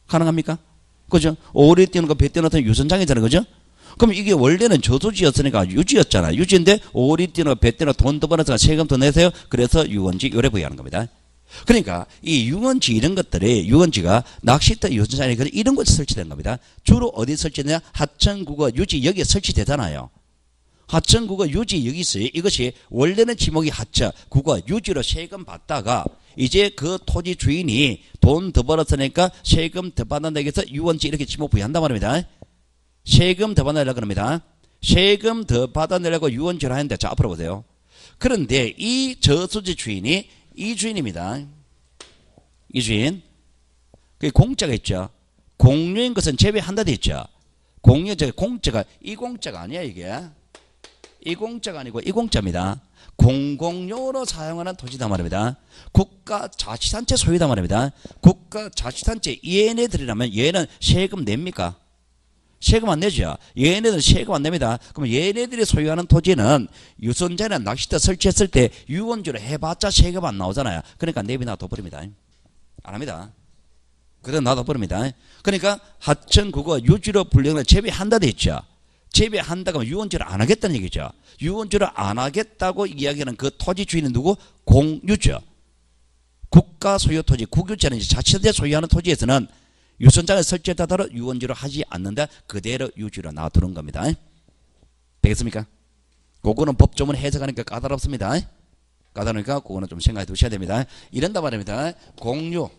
S1: 가능합니까? 그죠? 오리 띄우는 거 배 띄우는 거 유선장이잖아요. 그죠? 그럼 이게 원래는 저수지였으니까 유지였잖아. 유지인데 오리 띄우는 거 배 띄우는 거 돈 더 벌어서 세금 더 내세요. 그래서 유원지 요래 부여하는 겁니다. 그러니까 이 유원지 이런 것들이 유원지가 낚시터 유선장이 이런 곳에 설치된 겁니다. 주로 어디 설치되냐? 하천국어 유지 여기에 설치되잖아요. 하천국어 유지 여기 있어요. 이것이 원래는 지목이 하천 국어 유지로 세금 받다가 이제 그 토지 주인이 돈 더 벌었으니까 세금 더 받는다고 해서 유원지 이렇게 지목 부여한단 말입니다. 세금 더 받아내려고 합니다. 세금 더 받아내려고 유원지를 하는데 자 앞으로 보세요. 그런데 이 저수지 주인이 이 주인입니다. 이 주인. 그 공짜가 있죠. 공유인 것은 제외한다 돼 있죠. 공유 공짜가 이 공짜가 아니야 이게. 이 공짜가 아니고 이 공짜입니다. 공공용으로 사용하는 토지다 말입니다. 국가자치단체 소유다 말입니다. 국가자치단체 얘네들이라면 얘는 세금 냅니까? 세금 안 내죠. 얘네들은 세금 안 냅니다. 그럼 얘네들이 소유하는 토지는 유선자나 낚시터 설치했을 때 유원지로 해봤자 세금 안 나오잖아요. 그러니까 내비 놔둬버립니다. 안 합니다. 그래서 놔둬버립니다. 그러니까 하천국어 유지로 분량을 재배한다 돼 있죠. 재배한다고 하면 유원지를 안 하겠다는 얘기죠. 유원지를 안 하겠다고 이야기하는 그 토지 주인은 누구? 공유죠. 국가 소유 토지, 국유자는 자치단체 소유하는 토지에서는 유선장을 설치했다더러 유원지로 하지 않는다. 그대로 유지로 놔두는 겁니다. 되겠습니까? 그거는 법조문 해석하니까 까다롭습니다. 까다로우니까 그거는 좀 생각해 두셔야 됩니다. 이런다 말입니다. 공유인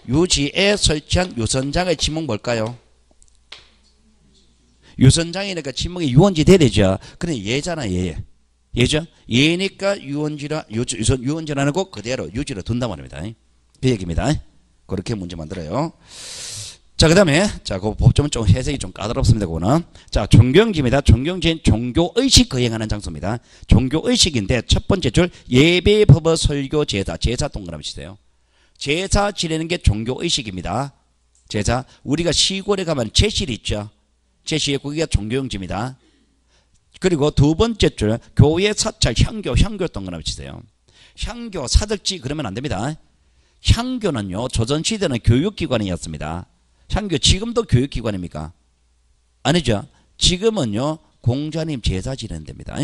S1: 유지에 설치한 유선장의 지목 뭘까요? 유선장이니까 지목이 유원지 돼야 되죠. 근데 얘잖아 얘. 얘죠? 얘니까 유원지라는 거 그대로 유지로 둔단 말입니다. 그 얘기입니다. 그렇게 문제 만들어요. 자, 그 다음에, 자, 그 법조문 좀 해석이 좀 까다롭습니다. 그거는. 자, 종경지입니다. 종경지는 종교의식 거행하는 장소입니다. 종교의식인데 첫 번째 줄 예배, 법어, 설교, 제사. 제사 동그라미 치세요. 제사 지내는 게 종교의식입니다. 제사. 우리가 시골에 가면 제실 있죠. 제실, 거기가 종교용지입니다. 그리고 두 번째 줄 교회 사찰 향교 동그라미 치세요. 향교 사덕지 그러면 안 됩니다. 향교는요 조선시대는 교육기관이었습니다. 향교 지금도 교육기관입니까? 아니죠. 지금은요 공자님 제사 지내는 데입니다.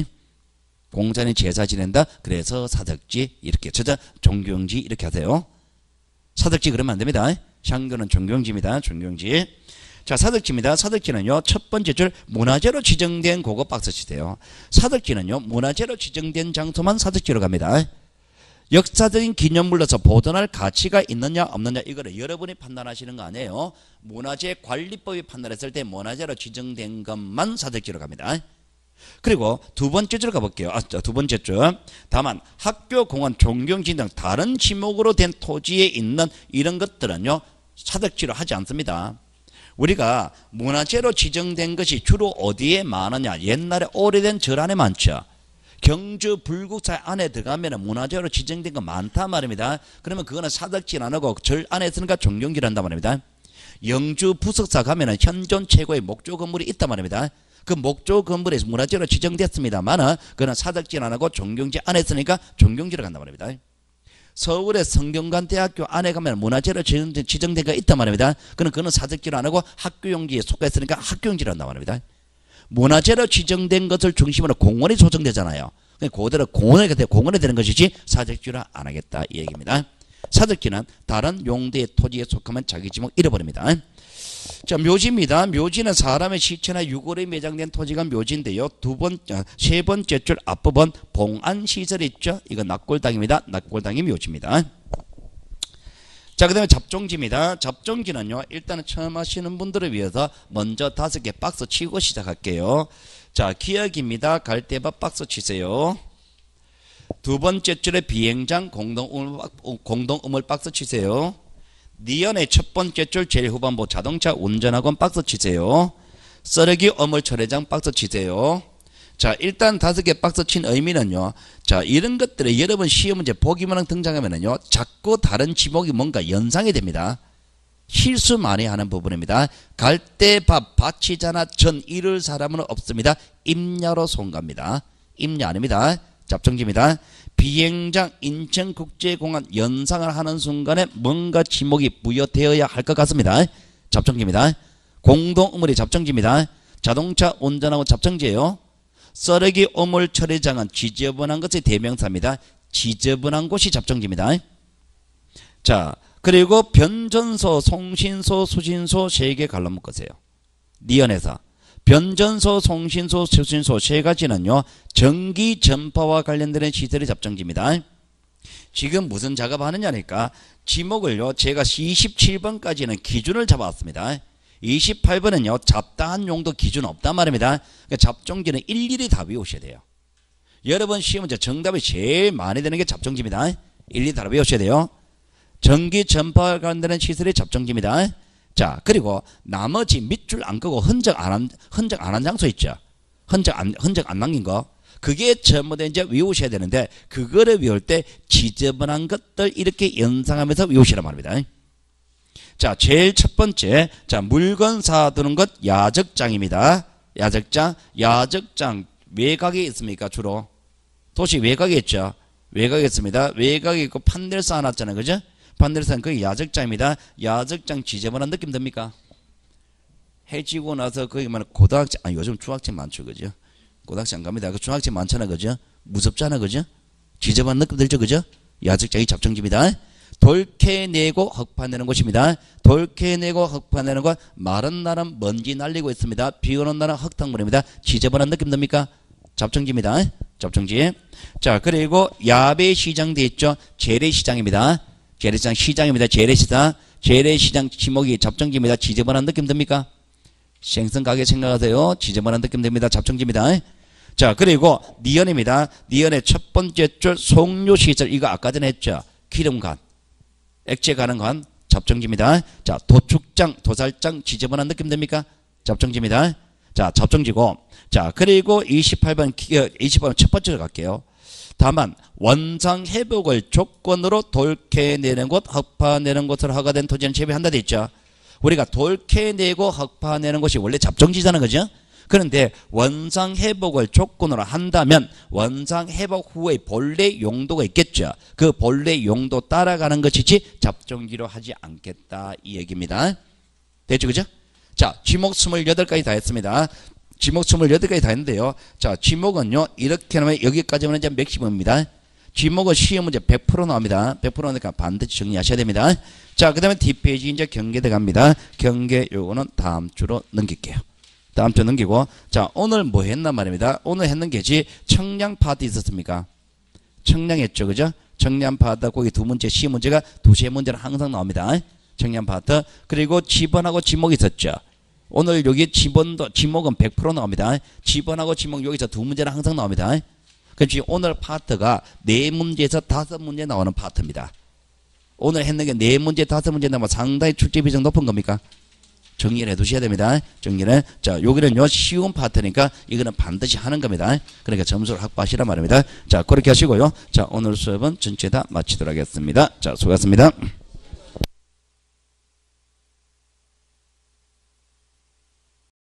S1: 공자님 제사 지낸다. 그래서 사덕지 이렇게 저자 종교용지 이렇게 하세요. 사덕지 그러면 안 됩니다. 향교는 종교용지입니다. 종교용지. 자, 사덕지입니다. 사덕지는요, 첫 번째 줄 문화재로 지정된 그거 박스 치세요. 사덕지는요, 문화재로 지정된 장소만 사덕지로 갑니다. 역사적인 기념물로서 보존할 가치가 있느냐 없느냐 이거를 여러분이 판단하시는 거 아니에요. 문화재 관리법이 판단했을 때 문화재로 지정된 것만 사덕지로 갑니다. 그리고 두 번째 줄 가볼게요. 두 번째 줄. 다만 학교, 공원, 종경지 등 다른 지목으로 된 토지에 있는 이런 것들은요, 사덕지로 하지 않습니다. 우리가 문화재로 지정된 것이 주로 어디에 많으냐? 옛날에 오래된 절 안에 많죠. 경주 불국사 안에 들어가면 문화재로 지정된 거 많단 말입니다. 그러면 그거는 사덕지는 안 하고 절 안에 있으니까 종경지를 한단 말입니다. 영주 부석사 가면 현존 최고의 목조 건물이 있단 말입니다. 그 목조 건물에서 문화재로 지정됐습니다만 그거는 사덕지는 안 하고 종경지 안에 있으니까 종경지를 간단 말입니다. 서울의 성균관대학교 안에 가면 문화재로 지정된 거 있단 말입니다. 그거는 사덕지로 안 하고 학교용지에 속했으니까 학교용지로 한단 말입니다. 문화재로 지정된 것을 중심으로 공원이 조성되잖아요. 그대로 공원에 되는 것이지 사덕지로 안 하겠다 이 얘기입니다. 사덕지는 다른 용도의 토지에 속하면 자기 지목 잃어버립니다. 자, 묘지입니다. 묘지는 사람의 시체나 유골에 매장된 토지가 묘지인데요. 세 번째 줄 앞부분 봉안시설 있죠. 이거 낙골당입니다. 낙골당이 묘지입니다. 자, 그 다음에 잡종지입니다. 잡종지는요, 일단은 처음 하시는 분들을 위해서 먼저 5개 박스 치고 시작할게요. 자, 기억입니다. 갈대밭 박스 치세요. 두 번째 줄에 비행장 공동음을 박스 치세요. 니은의 첫 번째 줄 제일 후반부 자동차 운전학원 박스 치세요. 썰기 어물 철회장 박스 치세요. 자, 일단 5개 박스 친 의미는요. 자, 이런 것들을 여러분 시험 문제 보기만 등장하면은요. 자꾸 다른 지목이 뭔가 연상이 됩니다. 실수 많이 하는 부분입니다. 갈대밭 밭이잖아. 전 이룰 사람은 없습니다. 임야로 송갑니다. 임야 아닙니다. 잡종지입니다. 비행장 인천국제공항 연상을 하는 순간에 뭔가 지목이 부여되어야 할 것 같습니다. 잡종지입니다. 공동음물이 잡종지입니다. 자동차 운전하고 잡종지예요. 썰기 어물 처리장은 지저분한 것의 대명사입니다. 지저분한 곳이 잡종지입니다. 자, 그리고 변전소, 송신소, 수신소 3개 갈라 묶으세요. 니은에서 변전소, 송신소, 수신소 3가지는요. 전기 전파와 관련되는 시설의 잡종지입니다. 지금 무슨 작업하느냐니까 지목을요. 제가 27번까지는 기준을 잡아왔습니다. 28번은요. 잡다한 용도 기준 없단 말입니다. 그러니까 잡종지는 일일이 다 외우셔야 돼요. 여러분 시험 문제 정답이 제일 많이 되는 게 잡종지입니다. 일일이 다 외우셔야 돼요. 전기 전파와 관련되는 시설의 잡종지입니다. 자, 그리고 나머지 밑줄 안 끄고 흔적 안 한 장소 있죠. 흔적 안 남긴 거. 그게 전부 다 이제 외우셔야 되는데 그거를 외울 때 지저분한 것들 이렇게 연상하면서 외우시란 말입니다. 자, 제일 첫 번째, 자, 물건 사두는 것 야적장입니다. 야적장 외곽에 있습니까? 주로 도시 외곽에 있죠. 외곽에 있습니다. 외곽에 있고 판넬 쌓아놨잖아요, 그죠? 판넬 쌓은 그게 야적장입니다. 야적장 지저분한 느낌 듭니까? 해지고 나서 거기만 고등학생, 요즘 중학생 많죠, 그죠? 고등학생 안 갑니다. 그 중학생 많잖아, 그죠? 무섭잖아, 그죠? 지저분한 느낌 들죠, 그죠? 야적장이 잡종지입니다. 돌캐내고 흙파내는 곳입니다. 돌캐내고 흙파내는 곳, 마른 날은 먼지 날리고 있습니다. 비 오는 날은 흙탕물입니다. 지저분한 느낌 듭니까? 잡종지입니다. 잡종지. 자, 그리고 야배시장 돼 있죠. 재래시장입니다. 재래시장 시장입니다. 재래시장. 재래시장 지목이 잡종지입니다. 지저분한 느낌 듭니까? 생선가게 생각하세요. 지저분한 느낌 듭니다. 잡종지입니다. 자, 그리고 니은입니다. 니은의 첫 번째 줄 송료시설, 이거 아까 전에 했죠. 기름간, 액체 가는 간, 잡종지입니다. 자, 도축장, 도살장, 지저분한 느낌 됩니까? 잡종지입니다. 자, 잡종지고. 자, 그리고 28번 첫 번째로 갈게요. 다만 원상 회복을 조건으로 돌캐내는 곳, 흙파내는 곳을 허가된 토지는 재배한다 돼 있죠. 우리가 돌캐내고 흙파내는 곳이 원래 잡종지잖아, 그죠? 그런데 원상 회복을 조건으로 한다면 원상 회복 후에 본래 용도가 있겠죠. 그 본래 용도 따라가는 것이지 잡종지로 하지 않겠다 이 얘기입니다. 됐죠, 그죠? 자, 지목 28가지 다 했습니다. 지목 28가지 다 했는데요. 자, 지목은요 이렇게 하면 여기까지만 이제 맥시멈입니다. 지목은 시험 문제 100% 나옵니다. 100%니까 반드시 정리하셔야 됩니다. 자, 그 다음에 뒷페이지 이제 경계 들어갑니다. 경계 요거는 다음 주로 넘길게요. 다음 주 넘기고. 자, 오늘 뭐 했나 말입니다. 오늘 했는 게지 청량 파트 있었습니까? 청량했죠, 그죠? 청량 파트 거기 두 문제 시험 문제가 두세 문제는 항상 나옵니다. 청량 파트. 그리고 지번하고 지목이 있었죠. 오늘 여기 지목은 100% 나옵니다. 지번하고 지목 여기서 두 문제는 항상 나옵니다. 그렇지. 오늘 파트가 4문제에서 5문제 나오는 파트입니다. 오늘 했는 게 4문제, 5문제 나오면 상당히 출제 비중 높은 겁니까? 정리를 해 두셔야 됩니다. 정리를. 자, 여기는요, 쉬운 파트니까 이거는 반드시 하는 겁니다. 그러니까 점수를 확보하시란 말입니다. 자, 그렇게 하시고요. 자, 오늘 수업은 전체 다 마치도록 하겠습니다. 자, 수고하셨습니다.